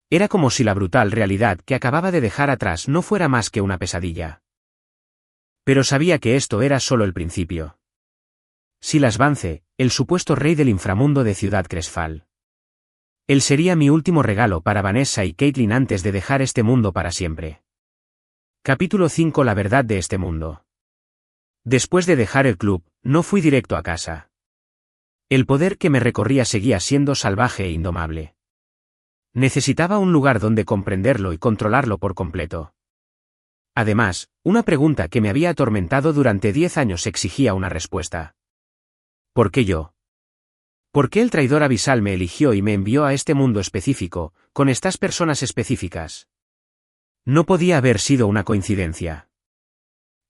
Era como si la brutal realidad que acababa de dejar atrás no fuera más que una pesadilla. Pero sabía que esto era solo el principio. Silas Vance, el supuesto rey del inframundo de Ciudad Crestfall. Él sería mi último regalo para Vanessa y Caitlin antes de dejar este mundo para siempre. Capítulo 5. La verdad de este mundo. Después de dejar el club, no fui directo a casa. El poder que me recorría seguía siendo salvaje e indomable. Necesitaba un lugar donde comprenderlo y controlarlo por completo. Además, una pregunta que me había atormentado durante 10 años exigía una respuesta. ¿Por qué yo? ¿Por qué el traidor abisal me eligió y me envió a este mundo específico, con estas personas específicas? No podía haber sido una coincidencia.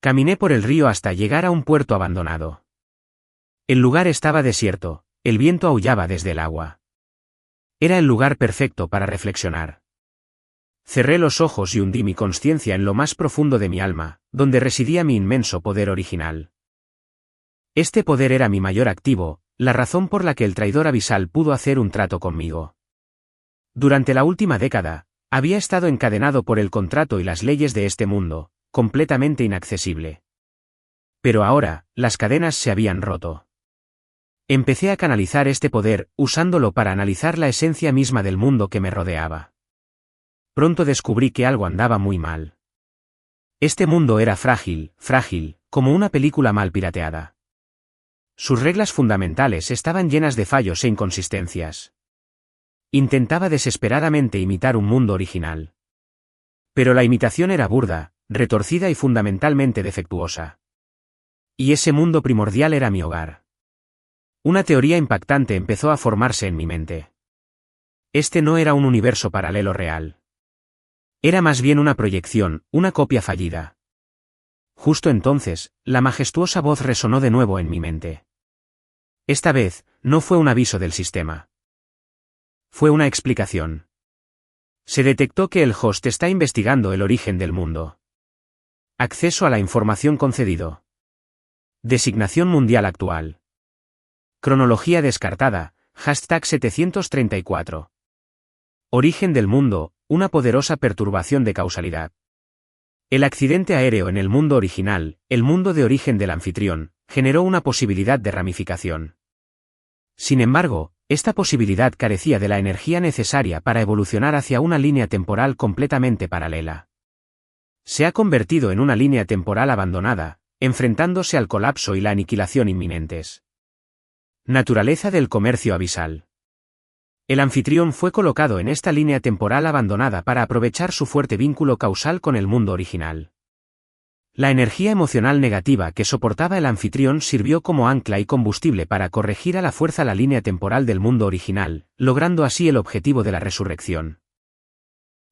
Caminé por el río hasta llegar a un puerto abandonado. El lugar estaba desierto, el viento aullaba desde el agua. Era el lugar perfecto para reflexionar. Cerré los ojos y hundí mi consciencia en lo más profundo de mi alma, donde residía mi inmenso poder original. Este poder era mi mayor activo, la razón por la que el traidor abisal pudo hacer un trato conmigo. Durante la última década, había estado encadenado por el contrato y las leyes de este mundo, completamente inaccesible. Pero ahora, las cadenas se habían roto. Empecé a canalizar este poder, usándolo para analizar la esencia misma del mundo que me rodeaba. Pronto descubrí que algo andaba muy mal. Este mundo era frágil, como una película mal pirateada. Sus reglas fundamentales estaban llenas de fallos e inconsistencias. Intentaba desesperadamente imitar un mundo original. Pero la imitación era burda, retorcida y fundamentalmente defectuosa. Y ese mundo primordial era mi hogar. Una teoría impactante empezó a formarse en mi mente. Este no era un universo paralelo real. Era más bien una proyección, una copia fallida. Justo entonces, la majestuosa voz resonó de nuevo en mi mente. Esta vez, no fue un aviso del sistema. Fue una explicación. Se detectó que el host está investigando el origen del mundo. Acceso a la información concedido. Designación mundial actual. Cronología descartada, #734. Origen del mundo, una poderosa perturbación de causalidad. El accidente aéreo en el mundo original, el mundo de origen del anfitrión, generó una posibilidad de ramificación. Sin embargo, esta posibilidad carecía de la energía necesaria para evolucionar hacia una línea temporal completamente paralela. Se ha convertido en una línea temporal abandonada, enfrentándose al colapso y la aniquilación inminentes. Naturaleza del comercio abisal. El anfitrión fue colocado en esta línea temporal abandonada para aprovechar su fuerte vínculo causal con el mundo original. La energía emocional negativa que soportaba el anfitrión sirvió como ancla y combustible para corregir a la fuerza la línea temporal del mundo original, logrando así el objetivo de la resurrección.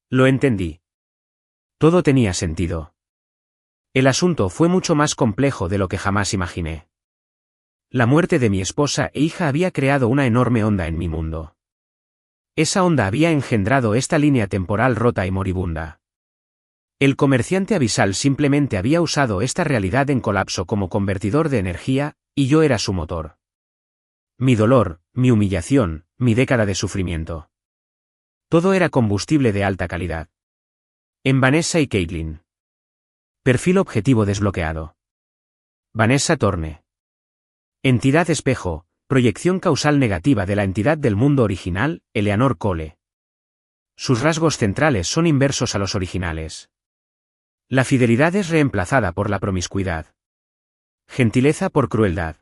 Lo entendí. Todo tenía sentido. El asunto fue mucho más complejo de lo que jamás imaginé. La muerte de mi esposa e hija había creado una enorme onda en mi mundo. Esa onda había engendrado esta línea temporal rota y moribunda. El comerciante abisal simplemente había usado esta realidad en colapso como convertidor de energía, y yo era su motor. Mi dolor, mi humillación, mi década de sufrimiento. Todo era combustible de alta calidad. En Vanessa y Caitlin. Perfil objetivo desbloqueado. Vanessa Torne. Entidad espejo, proyección causal negativa de la entidad del mundo original, Eleanor Cole. Sus rasgos centrales son inversos a los originales. La fidelidad es reemplazada por la promiscuidad. Gentileza por crueldad.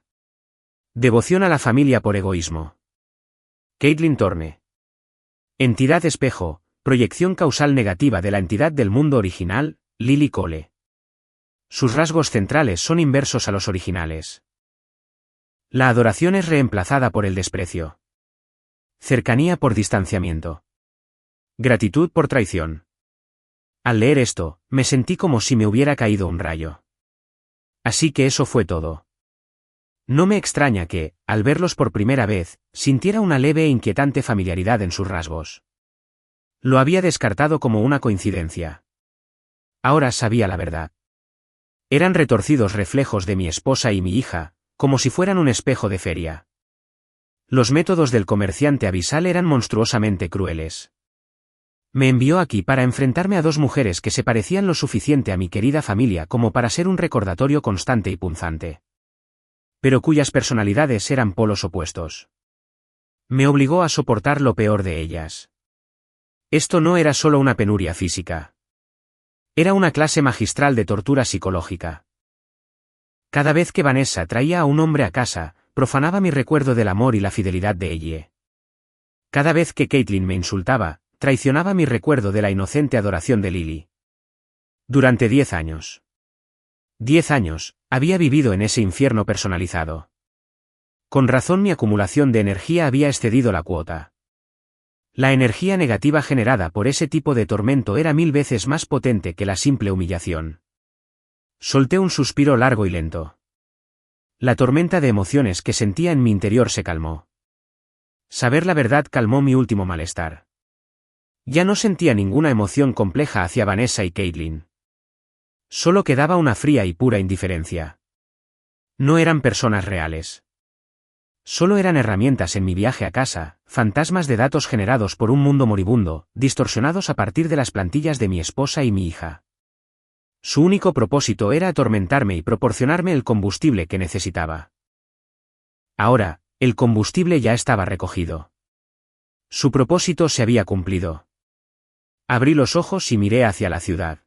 Devoción a la familia por egoísmo. Caitlin Torne. Entidad espejo, proyección causal negativa de la entidad del mundo original, Lily Cole. Sus rasgos centrales son inversos a los originales. La adoración es reemplazada por el desprecio. Cercanía por distanciamiento. Gratitud por traición. Al leer esto, me sentí como si me hubiera caído un rayo. Así que eso fue todo. No me extraña que, al verlos por primera vez, sintiera una leve e inquietante familiaridad en sus rasgos. Lo había descartado como una coincidencia. Ahora sabía la verdad. Eran retorcidos reflejos de mi esposa y mi hija, como si fueran un espejo de feria. Los métodos del comerciante abisal eran monstruosamente crueles. Me envió aquí para enfrentarme a dos mujeres que se parecían lo suficiente a mi querida familia como para ser un recordatorio constante y punzante. Pero cuyas personalidades eran polos opuestos. Me obligó a soportar lo peor de ellas. Esto no era solo una penuria física. Era una clase magistral de tortura psicológica. Cada vez que Vanessa traía a un hombre a casa, profanaba mi recuerdo del amor y la fidelidad de ella. Cada vez que Caitlin me insultaba, traicionaba mi recuerdo de la inocente adoración de Lily. Durante 10 años. 10 años, había vivido en ese infierno personalizado. Con razón mi acumulación de energía había excedido la cuota. La energía negativa generada por ese tipo de tormento era 1000 veces más potente que la simple humillación. Solté un suspiro largo y lento. La tormenta de emociones que sentía en mi interior se calmó. Saber la verdad calmó mi último malestar. Ya no sentía ninguna emoción compleja hacia Vanessa y Caitlin. Solo quedaba una fría y pura indiferencia. No eran personas reales. Solo eran herramientas en mi viaje a casa, fantasmas de datos generados por un mundo moribundo, distorsionados a partir de las plantillas de mi esposa y mi hija. Su único propósito era atormentarme y proporcionarme el combustible que necesitaba. Ahora, el combustible ya estaba recogido. Su propósito se había cumplido. Abrí los ojos y miré hacia la ciudad.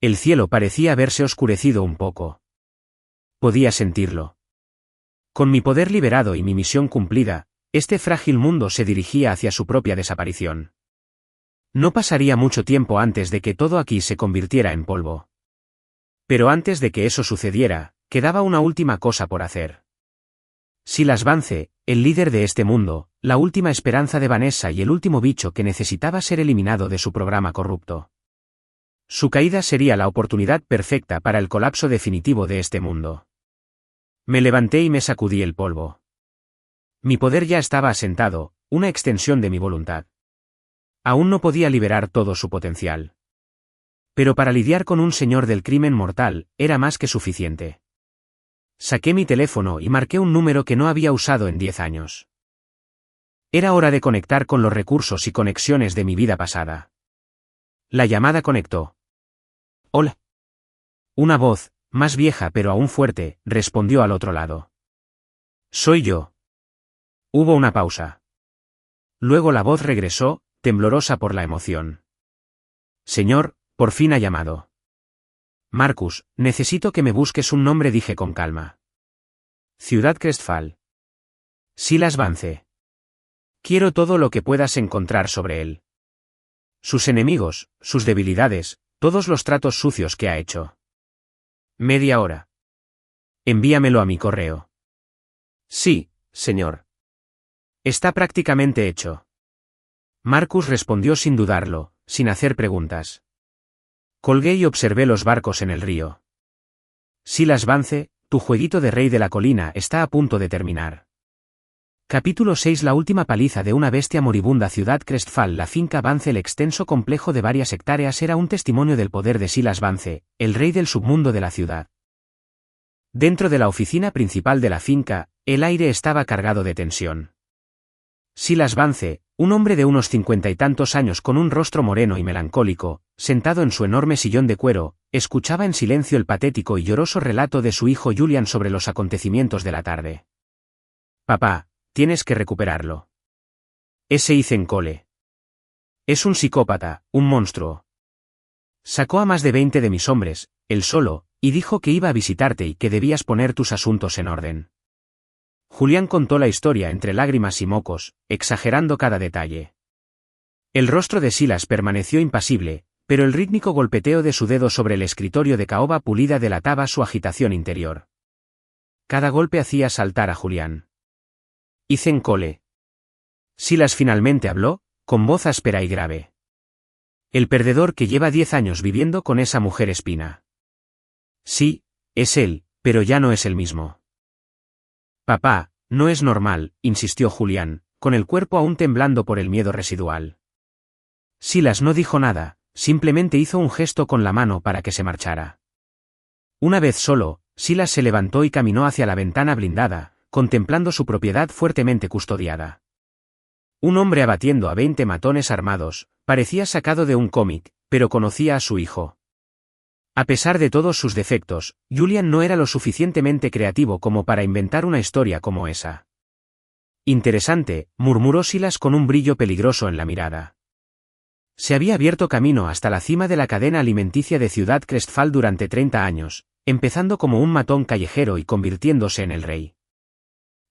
El cielo parecía haberse oscurecido un poco. Podía sentirlo. Con mi poder liberado y mi misión cumplida, este frágil mundo se dirigía hacia su propia desaparición. No pasaría mucho tiempo antes de que todo aquí se convirtiera en polvo. Pero antes de que eso sucediera, quedaba una última cosa por hacer. Silas Vance, el líder de este mundo, la última esperanza de Vanessa y el último bicho que necesitaba ser eliminado de su programa corrupto. Su caída sería la oportunidad perfecta para el colapso definitivo de este mundo. Me levanté y me sacudí el polvo. Mi poder ya estaba asentado, una extensión de mi voluntad. Aún no podía liberar todo su potencial. Pero para lidiar con un señor del crimen mortal, era más que suficiente. Saqué mi teléfono y marqué un número que no había usado en 10 años. Era hora de conectar con los recursos y conexiones de mi vida pasada. La llamada conectó. Hola. Una voz, más vieja pero aún fuerte, respondió al otro lado. Soy yo. Hubo una pausa. Luego la voz regresó, temblorosa por la emoción. Señor, por fin ha llamado. Marcus, necesito que me busques un nombre, dije con calma. Ciudad Crestfall. Silas Vance. Quiero todo lo que puedas encontrar sobre él. Sus enemigos, sus debilidades, todos los tratos sucios que ha hecho. Media hora. Envíamelo a mi correo. Sí, señor. Está prácticamente hecho. Marcus respondió sin dudarlo, sin hacer preguntas. Colgué y observé los barcos en el río. Silas Vance, tu jueguito de rey de la colina está a punto de terminar. Capítulo 6. La última paliza de una bestia moribunda. Ciudad Crestfall. La finca Vance. El extenso complejo de varias hectáreas era un testimonio del poder de Silas Vance, el rey del submundo de la ciudad. Dentro de la oficina principal de la finca, el aire estaba cargado de tensión. Silas Vance, un hombre de unos 50 y tantos años con un rostro moreno y melancólico, sentado en su enorme sillón de cuero, escuchaba en silencio el patético y lloroso relato de su hijo Julian sobre los acontecimientos de la tarde. Papá, tienes que recuperarlo. Ese Ethan Cole. Es un psicópata, un monstruo. Sacó a más de 20 de mis hombres, él solo, y dijo que iba a visitarte y que debías poner tus asuntos en orden. Julián contó la historia entre lágrimas y mocos, exagerando cada detalle. El rostro de Silas permaneció impasible, pero el rítmico golpeteo de su dedo sobre el escritorio de caoba pulida delataba su agitación interior. Cada golpe hacía saltar a Julián. Ethan Cole. Silas finalmente habló, con voz áspera y grave. El perdedor que lleva 10 años viviendo con esa mujer espina. Sí, es él, pero ya no es el mismo. Papá, no es normal, insistió Julián, con el cuerpo aún temblando por el miedo residual. Silas no dijo nada, simplemente hizo un gesto con la mano para que se marchara. Una vez solo, Silas se levantó y caminó hacia la ventana blindada, contemplando su propiedad fuertemente custodiada. Un hombre abatiendo a 20 matones armados, parecía sacado de un cómic, pero conocía a su hijo. A pesar de todos sus defectos, Julian no era lo suficientemente creativo como para inventar una historia como esa. Interesante, murmuró Silas con un brillo peligroso en la mirada. Se había abierto camino hasta la cima de la cadena alimenticia de Ciudad Crestfall durante 30 años, empezando como un matón callejero y convirtiéndose en el rey.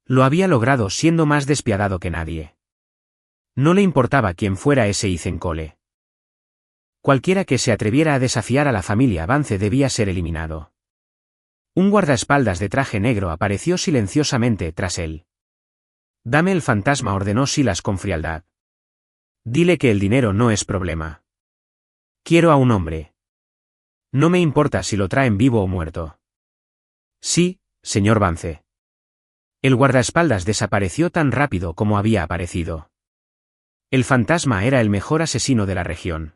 Lo había logrado siendo más despiadado que nadie. No le importaba quién fuera ese Ethan Cole. Cualquiera que se atreviera a desafiar a la familia Vance debía ser eliminado. Un guardaespaldas de traje negro apareció silenciosamente tras él. Dame el fantasma, ordenó Silas con frialdad. Dile que el dinero no es problema. Quiero a un hombre. No me importa si lo traen vivo o muerto. Sí, señor Vance. El guardaespaldas desapareció tan rápido como había aparecido. El fantasma era el mejor asesino de la región.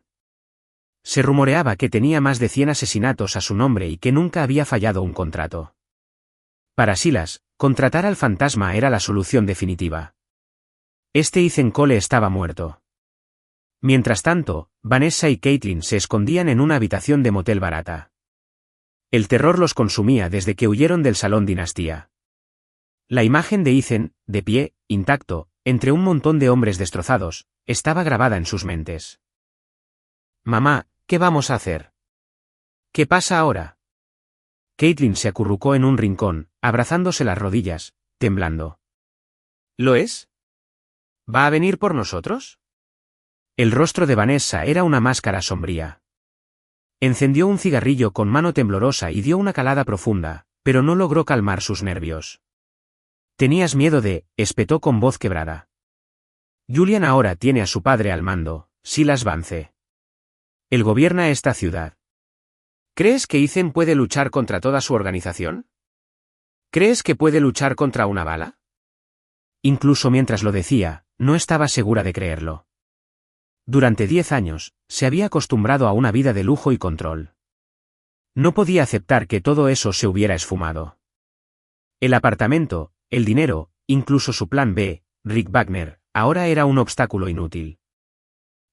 Se rumoreaba que tenía más de 100 asesinatos a su nombre y que nunca había fallado un contrato. Para Silas, contratar al fantasma era la solución definitiva. Ethan Cole estaba muerto. Mientras tanto, Vanessa y Caitlin se escondían en una habitación de motel barata. El terror los consumía desde que huyeron del Salón Dinastía. La imagen de Ethan, de pie, intacto, entre un montón de hombres destrozados, estaba grabada en sus mentes. «Mamá, ¿qué vamos a hacer? ¿Qué pasa ahora?» Caitlin se acurrucó en un rincón, abrazándose las rodillas, temblando. «¿Lo es? ¿Va a venir por nosotros?» El rostro de Vanessa era una máscara sombría. Encendió un cigarrillo con mano temblorosa y dio una calada profunda, pero no logró calmar sus nervios. «Tenías miedo de», espetó con voz quebrada. «Julian ahora tiene a su padre al mando, Silas Vance. Él gobierna esta ciudad. ¿Crees que Ethan puede luchar contra toda su organización? ¿Crees que puede luchar contra una bala?» Incluso mientras lo decía, no estaba segura de creerlo. Durante 10 años, se había acostumbrado a una vida de lujo y control. No podía aceptar que todo eso se hubiera esfumado. El apartamento, el dinero, incluso su plan B, Rick Wagner, ahora era un obstáculo inútil.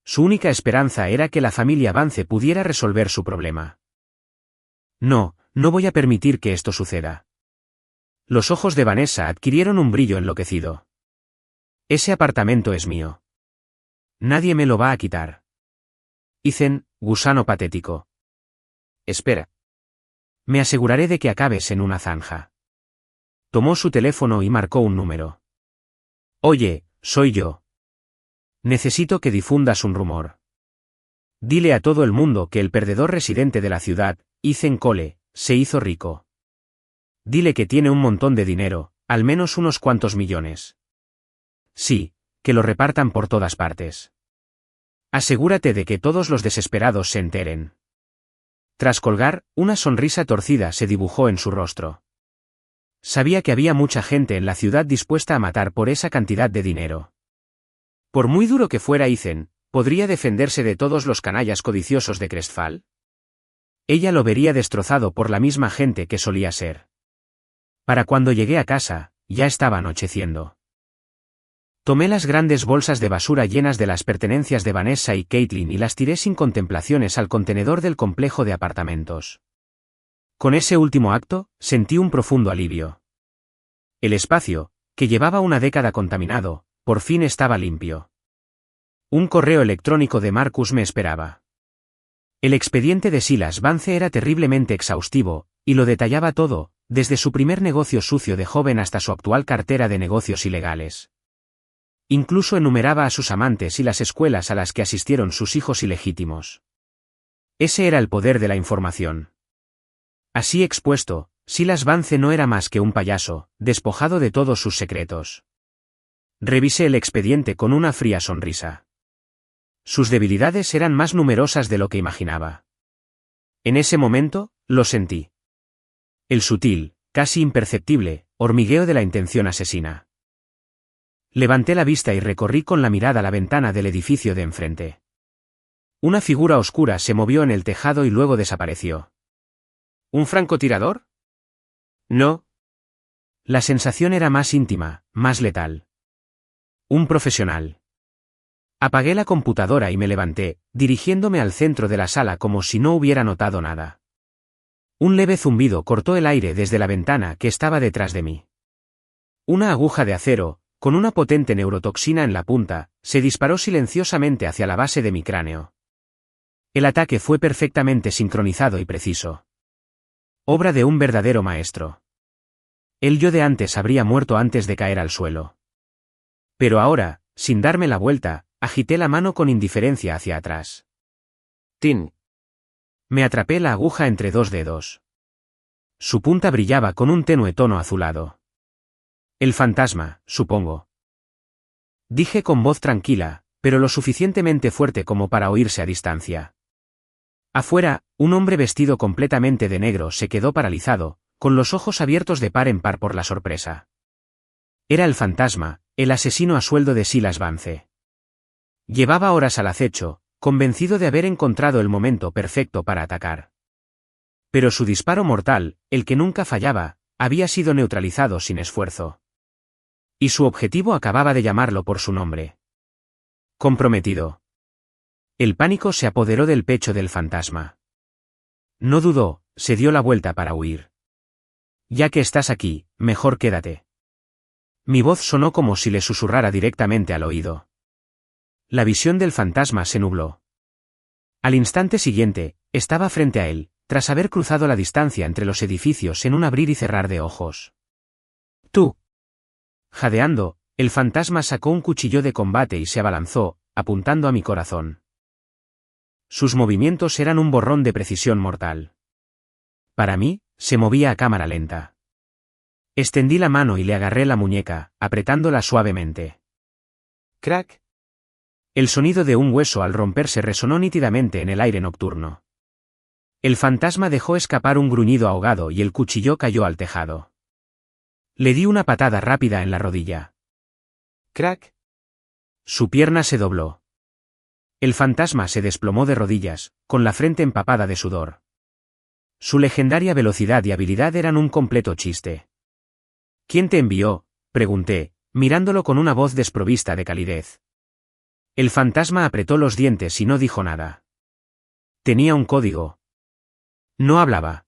Su única esperanza era que la familia Vance pudiera resolver su problema. «No, no voy a permitir que esto suceda». Los ojos de Vanessa adquirieron un brillo enloquecido. «Ese apartamento es mío. Nadie me lo va a quitar». Ethan, gusano patético. «Espera. Me aseguraré de que acabes en una zanja». Tomó su teléfono y marcó un número. «Oye, soy yo. Necesito que difundas un rumor. Dile a todo el mundo que el perdedor residente de la ciudad, Ethan Cole, se hizo rico. Dile que tiene un montón de dinero, al menos unos cuantos millones. Sí, que lo repartan por todas partes. Asegúrate de que todos los desesperados se enteren». Tras colgar, una sonrisa torcida se dibujó en su rostro. Sabía que había mucha gente en la ciudad dispuesta a matar por esa cantidad de dinero. Por muy duro que fuera Ethan, ¿podría defenderse de todos los canallas codiciosos de Crestfall? Ella lo vería destrozado por la misma gente que solía ser. Para cuando llegué a casa, ya estaba anocheciendo. Tomé las grandes bolsas de basura llenas de las pertenencias de Vanessa y Caitlin y las tiré sin contemplaciones al contenedor del complejo de apartamentos. Con ese último acto, sentí un profundo alivio. El espacio, que llevaba una década contaminado, por fin estaba limpio. Un correo electrónico de Marcus me esperaba. El expediente de Silas Vance era terriblemente exhaustivo, y lo detallaba todo, desde su primer negocio sucio de joven hasta su actual cartera de negocios ilegales. Incluso enumeraba a sus amantes y las escuelas a las que asistieron sus hijos ilegítimos. Ese era el poder de la información. Así expuesto, Silas Vance no era más que un payaso, despojado de todos sus secretos. Revisé el expediente con una fría sonrisa. Sus debilidades eran más numerosas de lo que imaginaba. En ese momento, lo sentí. El sutil, casi imperceptible, hormigueo de la intención asesina. Levanté la vista y recorrí con la mirada la ventana del edificio de enfrente. Una figura oscura se movió en el tejado y luego desapareció. ¿Un francotirador? No. La sensación era más íntima, más letal. Un profesional. Apagué la computadora y me levanté, dirigiéndome al centro de la sala como si no hubiera notado nada. Un leve zumbido cortó el aire desde la ventana que estaba detrás de mí. Una aguja de acero, con una potente neurotoxina en la punta, se disparó silenciosamente hacia la base de mi cráneo. El ataque fue perfectamente sincronizado y preciso. Obra de un verdadero maestro. El yo de antes habría muerto antes de caer al suelo. Pero ahora, sin darme la vuelta, agité la mano con indiferencia hacia atrás. ¡Tin! Me atrapé la aguja entre dos dedos. Su punta brillaba con un tenue tono azulado. El fantasma, supongo. Dije con voz tranquila, pero lo suficientemente fuerte como para oírse a distancia. Afuera, un hombre vestido completamente de negro se quedó paralizado, con los ojos abiertos de par en par por la sorpresa. Era el fantasma, el asesino a sueldo de Silas Vance. Llevaba horas al acecho, convencido de haber encontrado el momento perfecto para atacar. Pero su disparo mortal, el que nunca fallaba, había sido neutralizado sin esfuerzo. Y su objetivo acababa de llamarlo por su nombre. Comprometido. El pánico se apoderó del pecho del fantasma. No dudó, se dio la vuelta para huir. Ya que estás aquí, mejor quédate. Mi voz sonó como si le susurrara directamente al oído. La visión del fantasma se nubló. Al instante siguiente, estaba frente a él, tras haber cruzado la distancia entre los edificios en un abrir y cerrar de ojos. ¡Tú! Jadeando, el fantasma sacó un cuchillo de combate y se abalanzó, apuntando a mi corazón. Sus movimientos eran un borrón de precisión mortal. Para mí, se movía a cámara lenta. Extendí la mano y le agarré la muñeca, apretándola suavemente. ¡Crack! El sonido de un hueso al romperse resonó nítidamente en el aire nocturno. El fantasma dejó escapar un gruñido ahogado y el cuchillo cayó al tejado. Le di una patada rápida en la rodilla. ¡Crack! Su pierna se dobló. El fantasma se desplomó de rodillas, con la frente empapada de sudor. Su legendaria velocidad y habilidad eran un completo chiste. ¿Quién te envió?, pregunté, mirándolo con una voz desprovista de calidez. El fantasma apretó los dientes y no dijo nada. Tenía un código. No hablaba.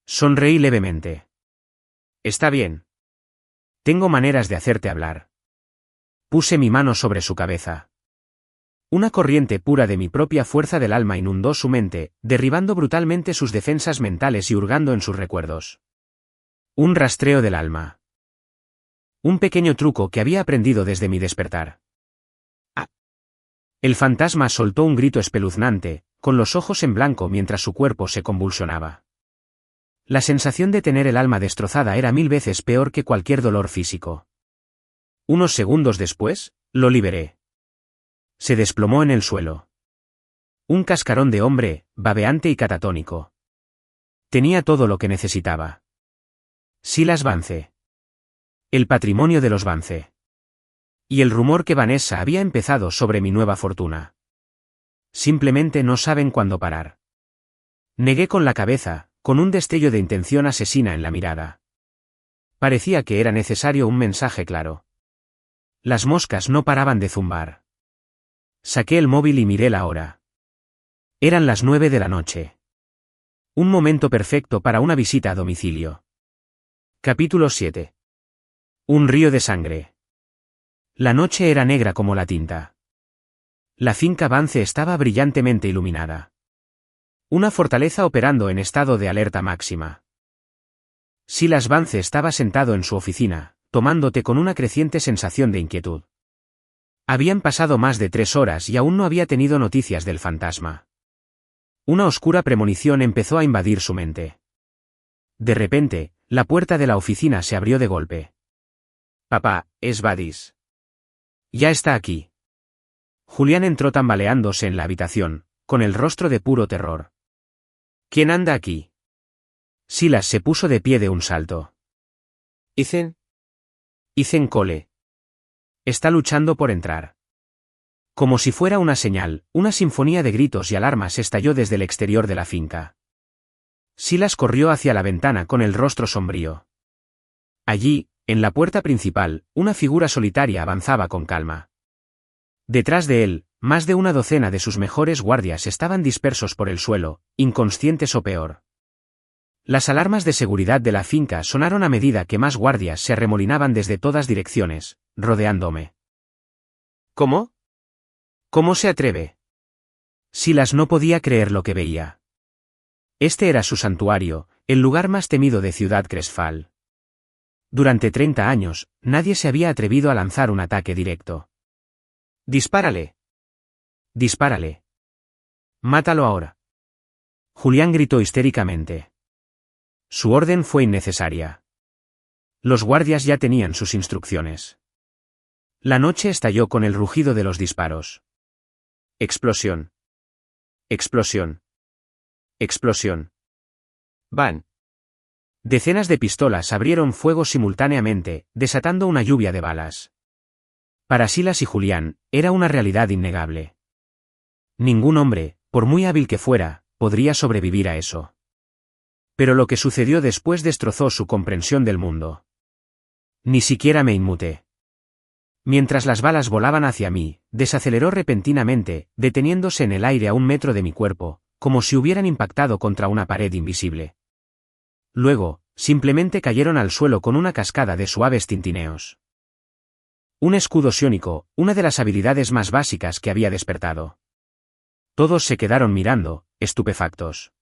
Sonreí levemente. Está bien. Tengo maneras de hacerte hablar. Puse mi mano sobre su cabeza. Una corriente pura de mi propia fuerza del alma inundó su mente, derribando brutalmente sus defensas mentales y hurgando en sus recuerdos. Un rastreo del alma. Un pequeño truco que había aprendido desde mi despertar. ¡Ah! El fantasma soltó un grito espeluznante, con los ojos en blanco mientras su cuerpo se convulsionaba. La sensación de tener el alma destrozada era 1000 veces peor que cualquier dolor físico. Unos segundos después, lo liberé. Se desplomó en el suelo. Un cascarón de hombre, babeante y catatónico. Tenía todo lo que necesitaba. Silas Vance. El patrimonio de los Vance. Y el rumor que Vanessa había empezado sobre mi nueva fortuna. Simplemente no saben cuándo parar. Negué con la cabeza, con un destello de intención asesina en la mirada. Parecía que era necesario un mensaje claro. Las moscas no paraban de zumbar. Saqué el móvil y miré la hora. Eran las 9 de la noche. Un momento perfecto para una visita a domicilio. Capítulo 7. Un río de sangre. La noche era negra como la tinta. La finca Vance estaba brillantemente iluminada. Una fortaleza operando en estado de alerta máxima. Silas Vance estaba sentado en su oficina, tomando té con una creciente sensación de inquietud. Habían pasado más de 3 horas y aún no había tenido noticias del fantasma. Una oscura premonición empezó a invadir su mente. De repente, la puerta de la oficina se abrió de golpe. Papá, es Badis. Ya está aquí. Julián entró tambaleándose en la habitación, con el rostro de puro terror. ¿Quién anda aquí? Silas se puso de pie de un salto. Ethan Cole. Está luchando por entrar. Como si fuera una señal, una sinfonía de gritos y alarmas estalló desde el exterior de la finca. Silas corrió hacia la ventana con el rostro sombrío. Allí, en la puerta principal, una figura solitaria avanzaba con calma. Detrás de él, más de una docena de sus mejores guardias estaban dispersos por el suelo, inconscientes o peor. Las alarmas de seguridad de la finca sonaron a medida que más guardias se arremolinaban desde todas direcciones, rodeándome. ¿Cómo? ¿Cómo se atreve? Silas no podía creer lo que veía. Este era su santuario, el lugar más temido de Ciudad Cresfall. Durante 30 años, nadie se había atrevido a lanzar un ataque directo. ¡Dispárale! ¡Dispárale! ¡Mátalo ahora! Julián gritó histéricamente. Su orden fue innecesaria. Los guardias ya tenían sus instrucciones. La noche estalló con el rugido de los disparos. Explosión. Explosión. Explosión. ¡Van! Decenas de pistolas abrieron fuego simultáneamente, desatando una lluvia de balas. Para Silas y Julián, era una realidad innegable. Ningún hombre, por muy hábil que fuera, podría sobrevivir a eso. Pero lo que sucedió después destrozó su comprensión del mundo. Ni siquiera me inmuté. Mientras las balas volaban hacia mí, desaceleró repentinamente, deteniéndose en el aire a 1 metro de mi cuerpo, como si hubieran impactado contra una pared invisible. Luego, simplemente cayeron al suelo con una cascada de suaves tintineos. Un escudo psiónico, una de las habilidades más básicas que había despertado. Todos se quedaron mirando, estupefactos.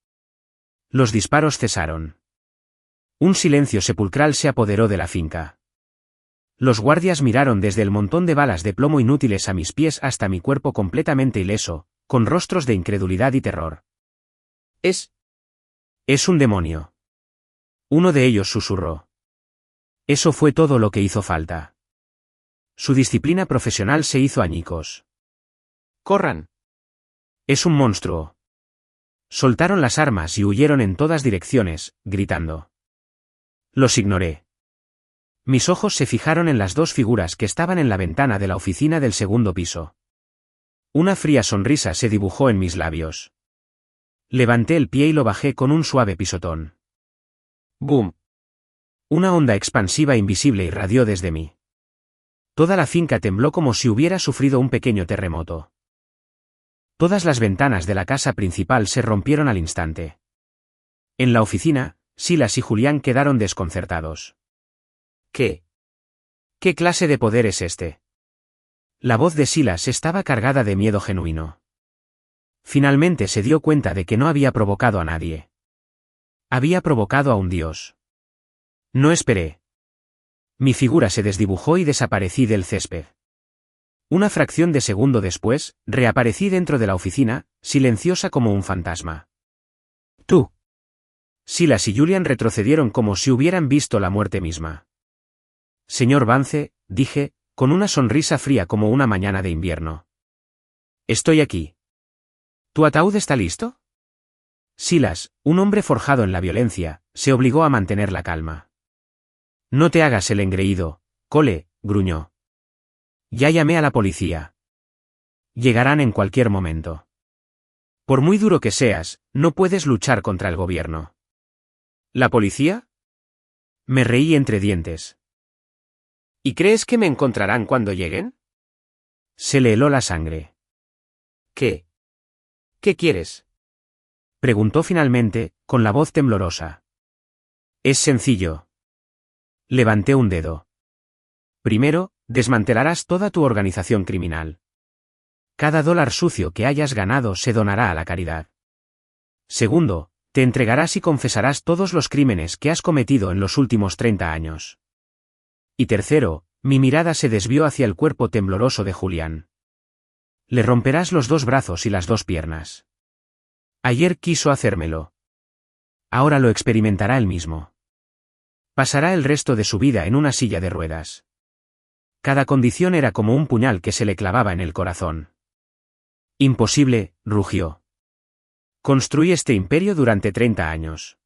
Los disparos cesaron. Un silencio sepulcral se apoderó de la finca. Los guardias miraron desde el montón de balas de plomo inútiles a mis pies hasta mi cuerpo completamente ileso, con rostros de incredulidad y terror. Es un demonio. Uno de ellos susurró. Eso fue todo lo que hizo falta. Su disciplina profesional se hizo añicos. ¡Corran! Es un monstruo. Soltaron las armas y huyeron en todas direcciones, gritando. Los ignoré. Mis ojos se fijaron en las 2 figuras que estaban en la ventana de la oficina del segundo piso. Una fría sonrisa se dibujó en mis labios. Levanté el pie y lo bajé con un suave pisotón. ¡Bum! Una onda expansiva invisible irradió desde mí. Toda la finca tembló como si hubiera sufrido un pequeño terremoto. Todas las ventanas de la casa principal se rompieron al instante. En la oficina, Silas y Julián quedaron desconcertados. ¿Qué? ¿Qué clase de poder es este? La voz de Silas estaba cargada de miedo genuino. Finalmente se dio cuenta de que no había provocado a nadie. Había provocado a un dios. No esperé. Mi figura se desdibujó y desaparecí del césped. Una fracción de segundo después, reaparecí dentro de la oficina, silenciosa como un fantasma. ¡Tú! Silas y Julian retrocedieron como si hubieran visto la muerte misma. Señor Vance, dije, con una sonrisa fría como una mañana de invierno. Estoy aquí. ¿Tu ataúd está listo? Silas, un hombre forjado en la violencia, se obligó a mantener la calma. No te hagas el engreído, Cole, gruñó. Ya llamé a la policía. Llegarán en cualquier momento. Por muy duro que seas, no puedes luchar contra el gobierno. ¿La policía? Me reí entre dientes. ¿Y crees que me encontrarán cuando lleguen? Se le heló la sangre. ¿Qué? ¿Qué quieres? Preguntó finalmente, con la voz temblorosa. Es sencillo. Levanté un dedo. Primero, desmantelarás toda tu organización criminal. Cada dólar sucio que hayas ganado se donará a la caridad. Segundo, te entregarás y confesarás todos los crímenes que has cometido en los últimos 30 años. Y tercero, mi mirada se desvió hacia el cuerpo tembloroso de Julián. Le romperás los 2 brazos y las 2 piernas. Ayer quiso hacérmelo. Ahora lo experimentará él mismo. Pasará el resto de su vida en una silla de ruedas. Cada condición era como un puñal que se le clavaba en el corazón. Imposible, rugió. Construí este imperio durante 30 años.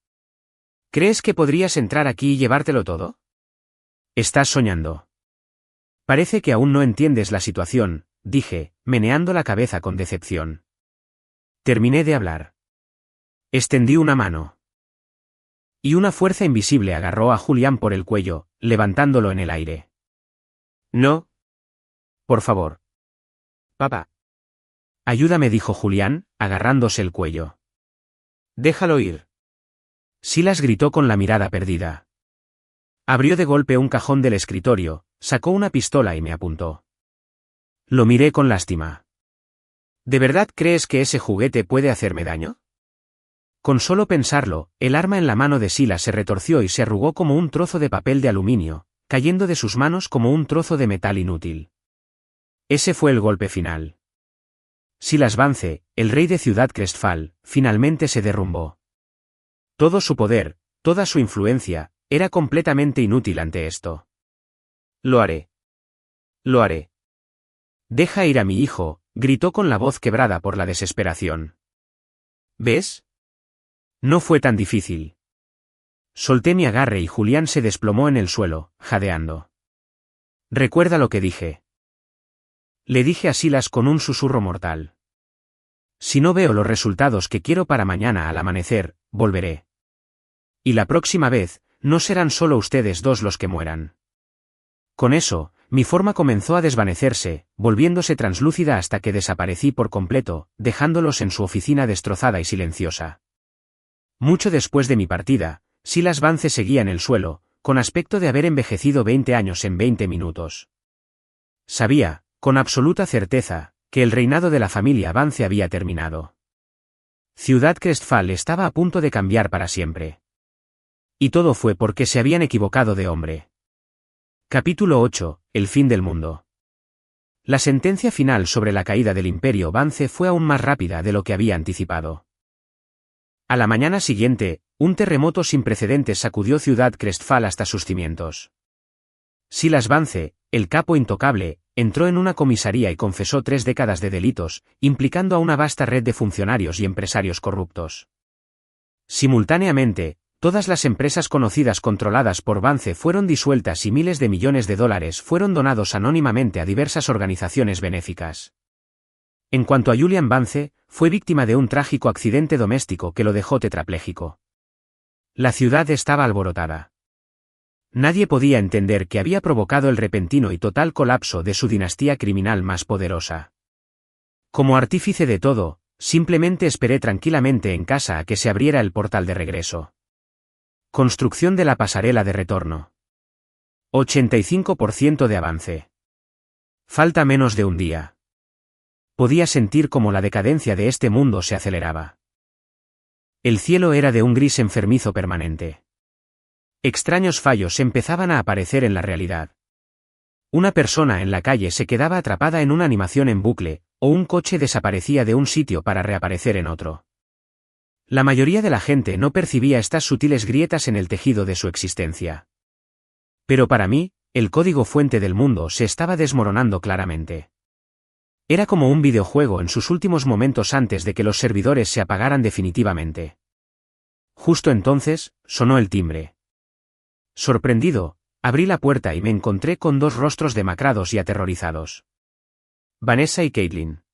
¿Crees que podrías entrar aquí y llevártelo todo? Estás soñando. Parece que aún no entiendes la situación, dije, meneando la cabeza con decepción. Terminé de hablar. Extendí una mano. Y una fuerza invisible agarró a Julián por el cuello, levantándolo en el aire. No. Por favor. Papá. Ayúdame, dijo Julián, agarrándose el cuello. Déjalo ir. Silas gritó con la mirada perdida. Abrió de golpe un cajón del escritorio, sacó una pistola y me apuntó. Lo miré con lástima. ¿De verdad crees que ese juguete puede hacerme daño? Con solo pensarlo, el arma en la mano de Silas se retorció y se arrugó como un trozo de papel de aluminio, cayendo de sus manos como un trozo de metal inútil. Ese fue el golpe final. Silas Vance, el rey de Ciudad Crestfall, finalmente se derrumbó. Todo su poder, toda su influencia, era completamente inútil ante esto. Lo haré. Lo haré. Deja ir a mi hijo, gritó con la voz quebrada por la desesperación. ¿Ves? No fue tan difícil. Solté mi agarre y Julián se desplomó en el suelo, jadeando. Recuerda lo que dije. Le dije a Silas con un susurro mortal. Si no veo los resultados que quiero para mañana al amanecer, volveré. Y la próxima vez, no serán solo ustedes dos los que mueran. Con eso, mi forma comenzó a desvanecerse, volviéndose translúcida hasta que desaparecí por completo, dejándolos en su oficina destrozada y silenciosa. Mucho después de mi partida, Silas Vance seguía en el suelo, con aspecto de haber envejecido 20 años en 20 minutos. Sabía, con absoluta certeza, que el reinado de la familia Vance había terminado. Ciudad Crestfall estaba a punto de cambiar para siempre. Y todo fue porque se habían equivocado de hombre. Capítulo 8. El fin del mundo. La sentencia final sobre la caída del Imperio Vance fue aún más rápida de lo que había anticipado. A la mañana siguiente, un terremoto sin precedentes sacudió Ciudad Crestfall hasta sus cimientos. Silas Vance, el capo intocable, entró en una comisaría y confesó 3 décadas de delitos, implicando a una vasta red de funcionarios y empresarios corruptos. Simultáneamente, todas las empresas conocidas controladas por Vance fueron disueltas y miles de millones de dólares fueron donados anónimamente a diversas organizaciones benéficas. En cuanto a Julian Vance, fue víctima de un trágico accidente doméstico que lo dejó tetrapléjico. La ciudad estaba alborotada. Nadie podía entender qué había provocado el repentino y total colapso de su dinastía criminal más poderosa. Como artífice de todo, simplemente esperé tranquilamente en casa a que se abriera el portal de regreso. Construcción de la pasarela de retorno. 85% de avance. Falta menos de un día. Podía sentir cómo la decadencia de este mundo se aceleraba. El cielo era de un gris enfermizo permanente. Extraños fallos empezaban a aparecer en la realidad. Una persona en la calle se quedaba atrapada en una animación en bucle, o un coche desaparecía de un sitio para reaparecer en otro. La mayoría de la gente no percibía estas sutiles grietas en el tejido de su existencia. Pero para mí, el código fuente del mundo se estaba desmoronando claramente. Era como un videojuego en sus últimos momentos antes de que los servidores se apagaran definitivamente. Justo entonces, sonó el timbre. Sorprendido, abrí la puerta y me encontré con 2 rostros demacrados y aterrorizados. Vanessa y Caitlin.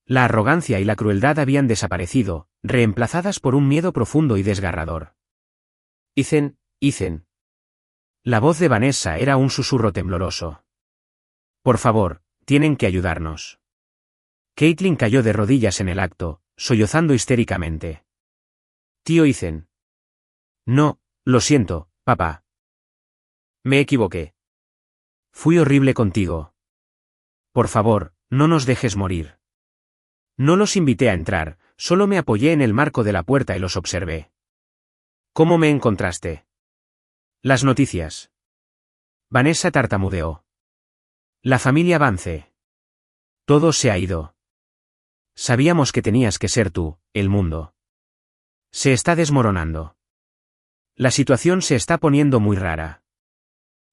La arrogancia y la crueldad habían desaparecido, reemplazadas por un miedo profundo y desgarrador. Ethan. La voz de Vanessa era un susurro tembloroso. Por favor, tienen que ayudarnos. Caitlin cayó de rodillas en el acto, sollozando histéricamente. Tío Ethan. No, lo siento, papá. Me equivoqué. Fui horrible contigo. Por favor, no nos dejes morir. No los invité a entrar, solo me apoyé en el marco de la puerta y los observé. ¿Cómo me encontraste? Las noticias. Vanessa tartamudeó. La familia Vance. Todo se ha ido. Sabíamos que tenías que ser tú, el mundo. Se está desmoronando. La situación se está poniendo muy rara.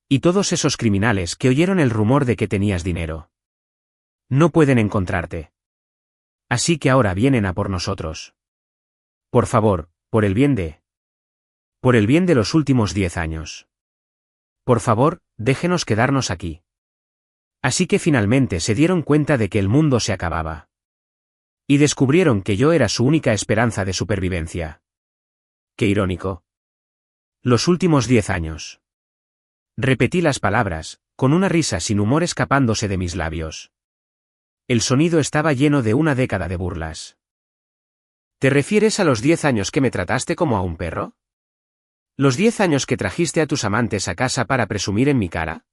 Y todos esos criminales que oyeron el rumor de que tenías dinero. No pueden encontrarte. Así que ahora vienen a por nosotros. Por favor, por el bien de... Por el bien de los últimos 10 años. Por favor, déjenos quedarnos aquí. Así que finalmente se dieron cuenta de que el mundo se acababa. Y descubrieron que yo era su única esperanza de supervivencia. Qué irónico. Los últimos 10 años. Repetí las palabras, con una risa sin humor escapándose de mis labios. El sonido estaba lleno de una década de burlas. ¿Te refieres a los 10 años que me trataste como a un perro? ¿Los 10 años que trajiste a tus amantes a casa para presumir en mi cara?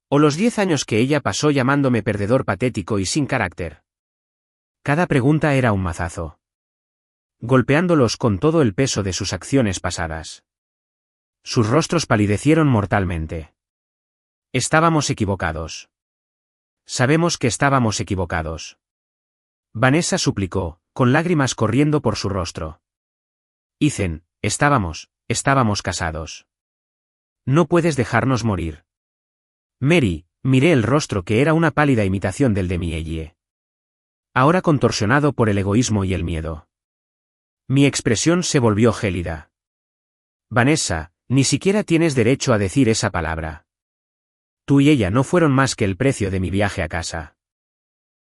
¿O los 10 años que ella pasó llamándome perdedor patético y sin carácter? Cada pregunta era un mazazo. Golpeándolos con todo el peso de sus acciones pasadas. Sus rostros palidecieron mortalmente. Estábamos equivocados. Sabemos que estábamos equivocados. Vanessa suplicó, con lágrimas corriendo por su rostro. Ethan, estábamos casados. No puedes dejarnos morir. Mary, miré el rostro que era una pálida imitación del de Mielle. Ahora contorsionado por el egoísmo y el miedo. Mi expresión se volvió gélida. Vanessa, ni siquiera tienes derecho a decir esa palabra. Tú y ella no fueron más que el precio de mi viaje a casa.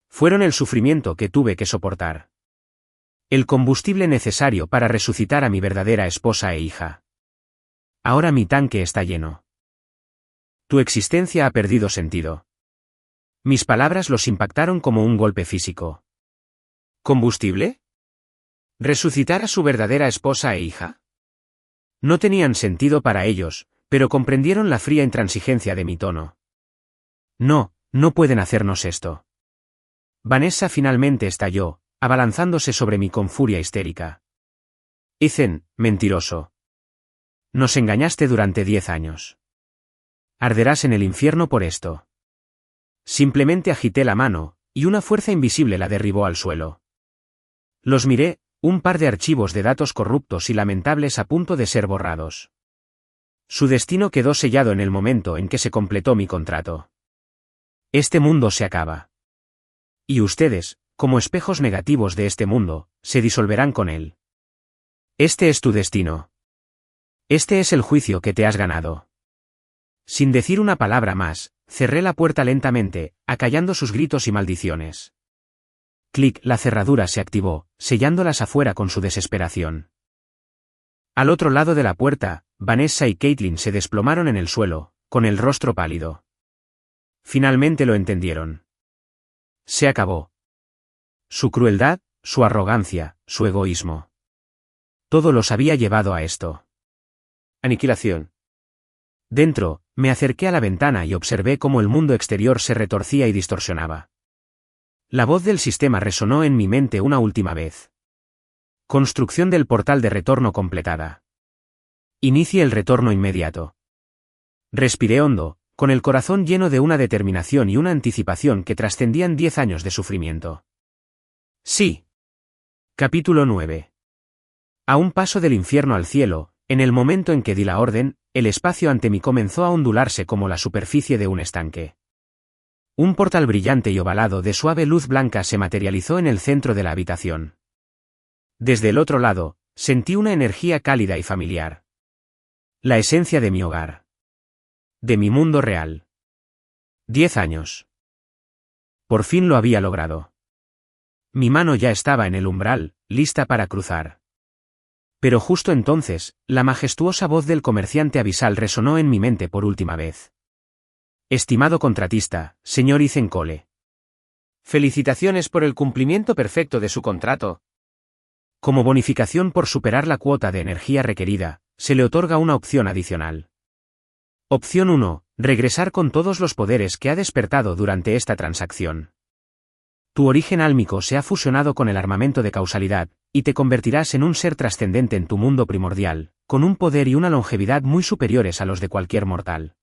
Fueron el sufrimiento que tuve que soportar. El combustible necesario para resucitar a mi verdadera esposa e hija. Ahora mi tanque está lleno. Tu existencia ha perdido sentido. Mis palabras los impactaron como un golpe físico. ¿Combustible? ¿Resucitar a su verdadera esposa e hija? No tenían sentido para ellos, pero comprendieron la fría intransigencia de mi tono. No, no pueden hacernos esto. Vanessa finalmente estalló, abalanzándose sobre mí con furia histérica. Ethan, mentiroso. Nos engañaste durante 10 años. Arderás en el infierno por esto. Simplemente agité la mano, y una fuerza invisible la derribó al suelo. Los miré, un par de archivos de datos corruptos y lamentables a punto de ser borrados. Su destino quedó sellado en el momento en que se completó mi contrato. Este mundo se acaba. Y ustedes, como espejos negativos de este mundo, se disolverán con él. Este es tu destino. Este es el juicio que te has ganado. Sin decir una palabra más, cerré la puerta lentamente, acallando sus gritos y maldiciones. Clic, la cerradura se activó, sellándolas afuera con su desesperación. Al otro lado de la puerta, Vanessa y Caitlin se desplomaron en el suelo, con el rostro pálido. Finalmente lo entendieron. Se acabó. Su crueldad, su arrogancia, su egoísmo. Todo los había llevado a esto. Aniquilación. Dentro, me acerqué a la ventana y observé cómo el mundo exterior se retorcía y distorsionaba. La voz del sistema resonó en mi mente una última vez. Construcción del portal de retorno completada. Inicie el retorno inmediato. Respiré hondo, con el corazón lleno de una determinación y una anticipación que trascendían 10 años de sufrimiento. Sí. Capítulo 9. A un paso del infierno al cielo, en el momento en que di la orden, el espacio ante mí comenzó a ondularse como la superficie de un estanque. Un portal brillante y ovalado de suave luz blanca se materializó en el centro de la habitación. Desde el otro lado, sentí una energía cálida y familiar. La esencia de mi hogar. De mi mundo real. 10 años. Por fin lo había logrado. Mi mano ya estaba en el umbral, lista para cruzar. Pero justo entonces, la majestuosa voz del comerciante abisal resonó en mi mente por última vez. Estimado contratista, señor Ethan Cole. Felicitaciones por el cumplimiento perfecto de su contrato. Como bonificación por superar la cuota de energía requerida, se le otorga una opción adicional. Opción 1. Regresar con todos los poderes que ha despertado durante esta transacción. Tu origen álmico se ha fusionado con el armamento de causalidad, y te convertirás en un ser trascendente en tu mundo primordial, con un poder y una longevidad muy superiores a los de cualquier mortal.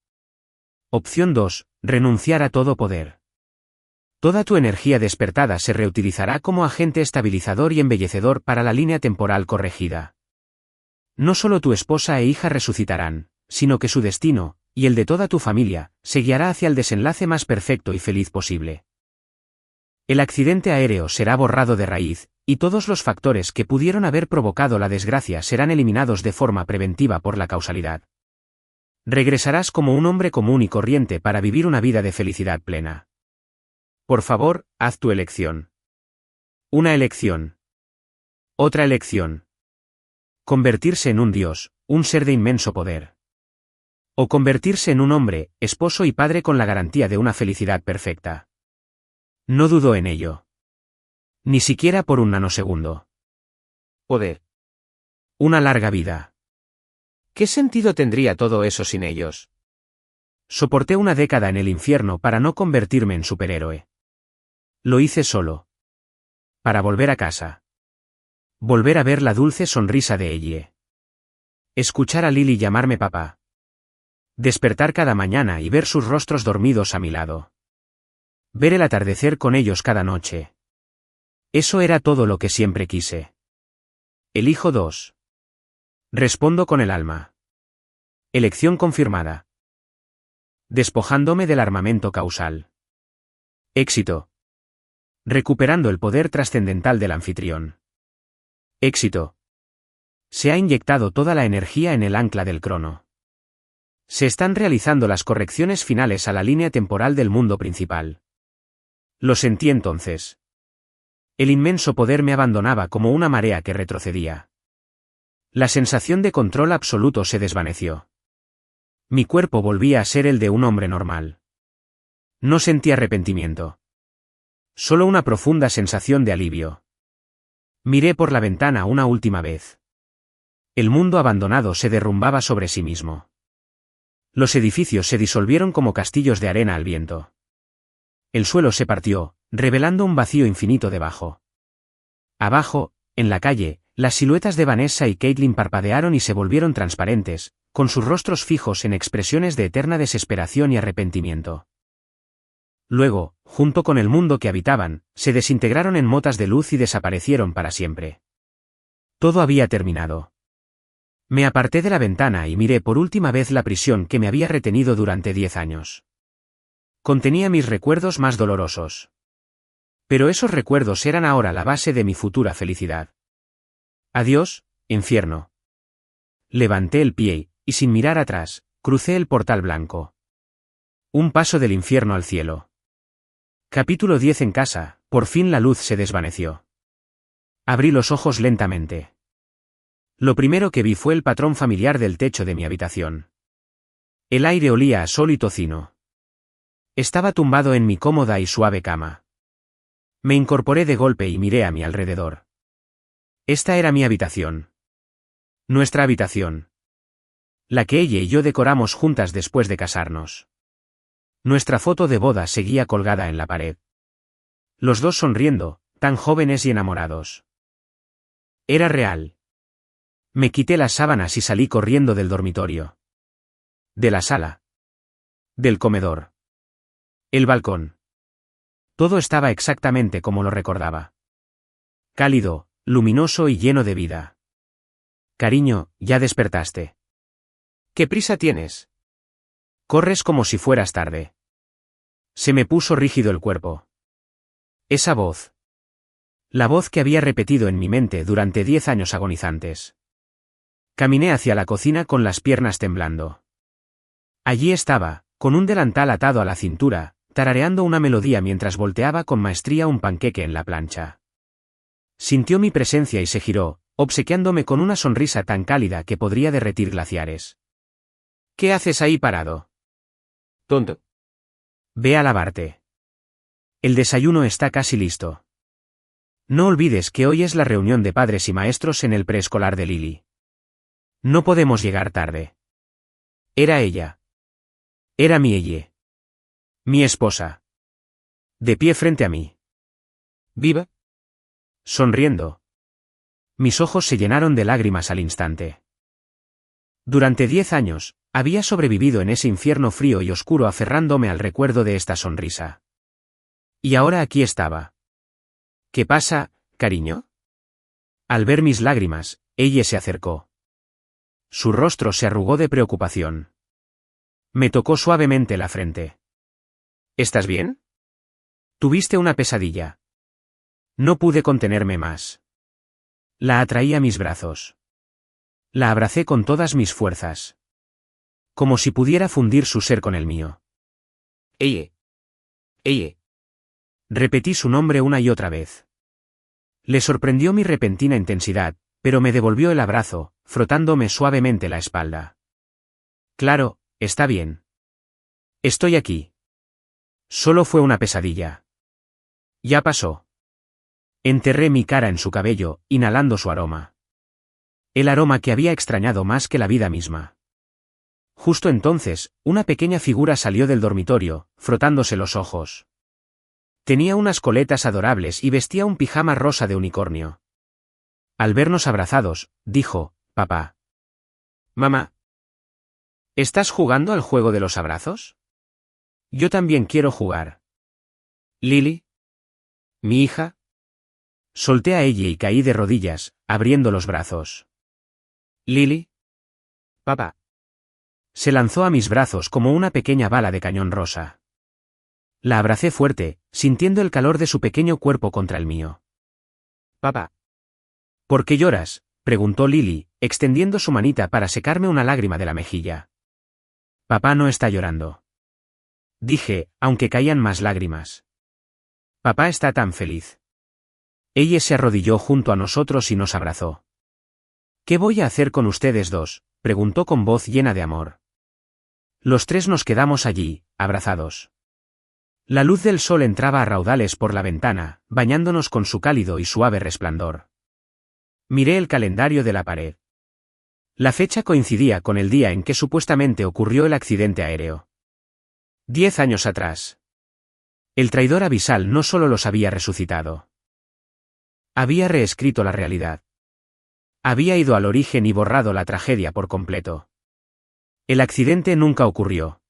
Opción 2. Renunciar a todo poder. Toda tu energía despertada se reutilizará como agente estabilizador y embellecedor para la línea temporal corregida. No solo tu esposa e hija resucitarán, sino que su destino, y el de toda tu familia, se guiará hacia el desenlace más perfecto y feliz posible. El accidente aéreo será borrado de raíz, y todos los factores que pudieron haber provocado la desgracia serán eliminados de forma preventiva por la causalidad. Regresarás como un hombre común y corriente para vivir una vida de felicidad plena. Por favor, haz tu elección. Una elección. Otra elección. Convertirse en un dios, un ser de inmenso poder. O convertirse en un hombre, esposo y padre con la garantía de una felicidad perfecta. No dudo en ello. Ni siquiera por un nanosegundo. Poder. Una larga vida. ¿Qué sentido tendría todo eso sin ellos? Soporté una década en el infierno para no convertirme en superhéroe. Lo hice solo. Para volver a casa. Volver a ver la dulce sonrisa de Ellie. Escuchar a Lily llamarme papá. Despertar cada mañana y ver sus rostros dormidos a mi lado. Ver el atardecer con ellos cada noche. Eso era todo lo que siempre quise. Elijo 2. Respondo con el alma. Elección confirmada. Despojándome del armamento causal. Éxito. Recuperando el poder trascendental del anfitrión. Éxito. Se ha inyectado toda la energía en el ancla del crono. Se están realizando las correcciones finales a la línea temporal del mundo principal. Lo sentí entonces. El inmenso poder me abandonaba como una marea que retrocedía. La sensación de control absoluto se desvaneció. Mi cuerpo volvía a ser el de un hombre normal. No sentí arrepentimiento. Solo una profunda sensación de alivio. Miré por la ventana una última vez. El mundo abandonado se derrumbaba sobre sí mismo. Los edificios se disolvieron como castillos de arena al viento. El suelo se partió, revelando un vacío infinito debajo. Abajo, en la calle, las siluetas de Vanessa y Caitlin parpadearon y se volvieron transparentes, con sus rostros fijos en expresiones de eterna desesperación y arrepentimiento. Luego, junto con el mundo que habitaban, se desintegraron en motas de luz y desaparecieron para siempre. Todo había terminado. Me aparté de la ventana y miré por última vez la prisión que me había retenido durante 10 años. Contenía mis recuerdos más dolorosos. Pero esos recuerdos eran ahora la base de mi futura felicidad. Adiós, infierno. Levanté el pie, y sin mirar atrás, crucé el portal blanco. Un paso del infierno al cielo. Capítulo 10. En casa, por fin la luz se desvaneció. Abrí los ojos lentamente. Lo primero que vi fue el patrón familiar del techo de mi habitación. El aire olía a sol y tocino. Estaba tumbado en mi cómoda y suave cama. Me incorporé de golpe y miré a mi alrededor. Esta era mi habitación. Nuestra habitación. La que ella y yo decoramos juntas después de casarnos. Nuestra foto de boda seguía colgada en la pared. Los dos sonriendo, tan jóvenes y enamorados. Era real. Me quité las sábanas y salí corriendo del dormitorio. De la sala. Del comedor. El balcón. Todo estaba exactamente como lo recordaba. Cálido, luminoso y lleno de vida. Cariño, ya despertaste. ¿Qué prisa tienes? Corres como si fueras tarde. Se me puso rígido el cuerpo. Esa voz. La voz que había repetido en mi mente durante 10 años agonizantes. Caminé hacia la cocina con las piernas temblando. Allí estaba, con un delantal atado a la cintura, tarareando una melodía mientras volteaba con maestría un panqueque en la plancha. Sintió mi presencia y se giró, obsequiándome con una sonrisa tan cálida que podría derretir glaciares. ¿Qué haces ahí parado? Tonto. Ve a lavarte. El desayuno está casi listo. No olvides que hoy es la reunión de padres y maestros en el preescolar de Lily. No podemos llegar tarde. Era ella. Era mi ella. Mi esposa. De pie frente a mí. ¿Viva? Sonriendo. Mis ojos se llenaron de lágrimas al instante. Durante 10 años, había sobrevivido en ese infierno frío y oscuro aferrándome al recuerdo de esta sonrisa. Y ahora aquí estaba. ¿Qué pasa, cariño? Al ver mis lágrimas, ella se acercó. Su rostro se arrugó de preocupación. Me tocó suavemente la frente. ¿Estás bien? Tuviste una pesadilla. No pude contenerme más. La atraí a mis brazos. La abracé con todas mis fuerzas. Como si pudiera fundir su ser con el mío. Ella. Ella. Repetí su nombre una y otra vez. Le sorprendió mi repentina intensidad, pero me devolvió el abrazo, frotándome suavemente la espalda. Claro, está bien. Estoy aquí. Solo fue una pesadilla. Ya pasó. Enterré mi cara en su cabello, inhalando su aroma. El aroma que había extrañado más que la vida misma. Justo entonces, una pequeña figura salió del dormitorio, frotándose los ojos. Tenía unas coletas adorables y vestía un pijama rosa de unicornio. Al vernos abrazados, dijo, «Papá». «Mamá». ¿Estás jugando al juego de los abrazos? Yo también quiero jugar. ¿Lily? ¿Mi hija? Solté a ella y caí de rodillas, abriendo los brazos. ¿Lily? Papá. Se lanzó a mis brazos como una pequeña bala de cañón rosa. La abracé fuerte, sintiendo el calor de su pequeño cuerpo contra el mío. Papá. ¿Por qué lloras?, preguntó Lily, extendiendo su manita para secarme una lágrima de la mejilla. Papá no está llorando. Dije, aunque caían más lágrimas. Papá está tan feliz. Ella se arrodilló junto a nosotros y nos abrazó. ¿Qué voy a hacer con ustedes dos?, preguntó con voz llena de amor. Los tres nos quedamos allí, abrazados. La luz del sol entraba a raudales por la ventana, bañándonos con su cálido y suave resplandor. Miré el calendario de la pared. La fecha coincidía con el día en que supuestamente ocurrió el accidente aéreo. 10 años atrás. El traidor abisal no solo los había resucitado. Había reescrito la realidad. Había ido al origen y borrado la tragedia por completo. El accidente nunca ocurrió.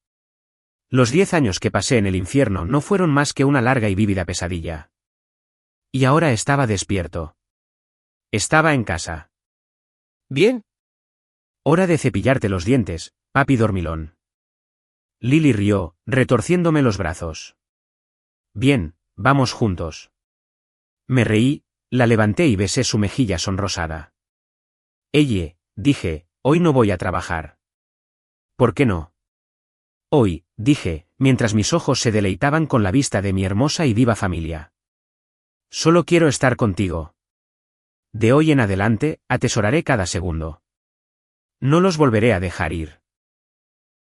Los 10 años que pasé en el infierno no fueron más que una larga y vívida pesadilla. Y ahora estaba despierto. Estaba en casa. ¿Bien? Hora de cepillarte los dientes, papi dormilón. Lily rió, retorciéndome los brazos. Bien, vamos juntos. Me reí, la levanté y besé su mejilla sonrosada. Dije, hoy no voy a trabajar. ¿Por qué no? Hoy, dije, mientras mis ojos se deleitaban con la vista de mi hermosa y viva familia. Solo quiero estar contigo. De hoy en adelante, atesoraré cada segundo. No los volveré a dejar ir.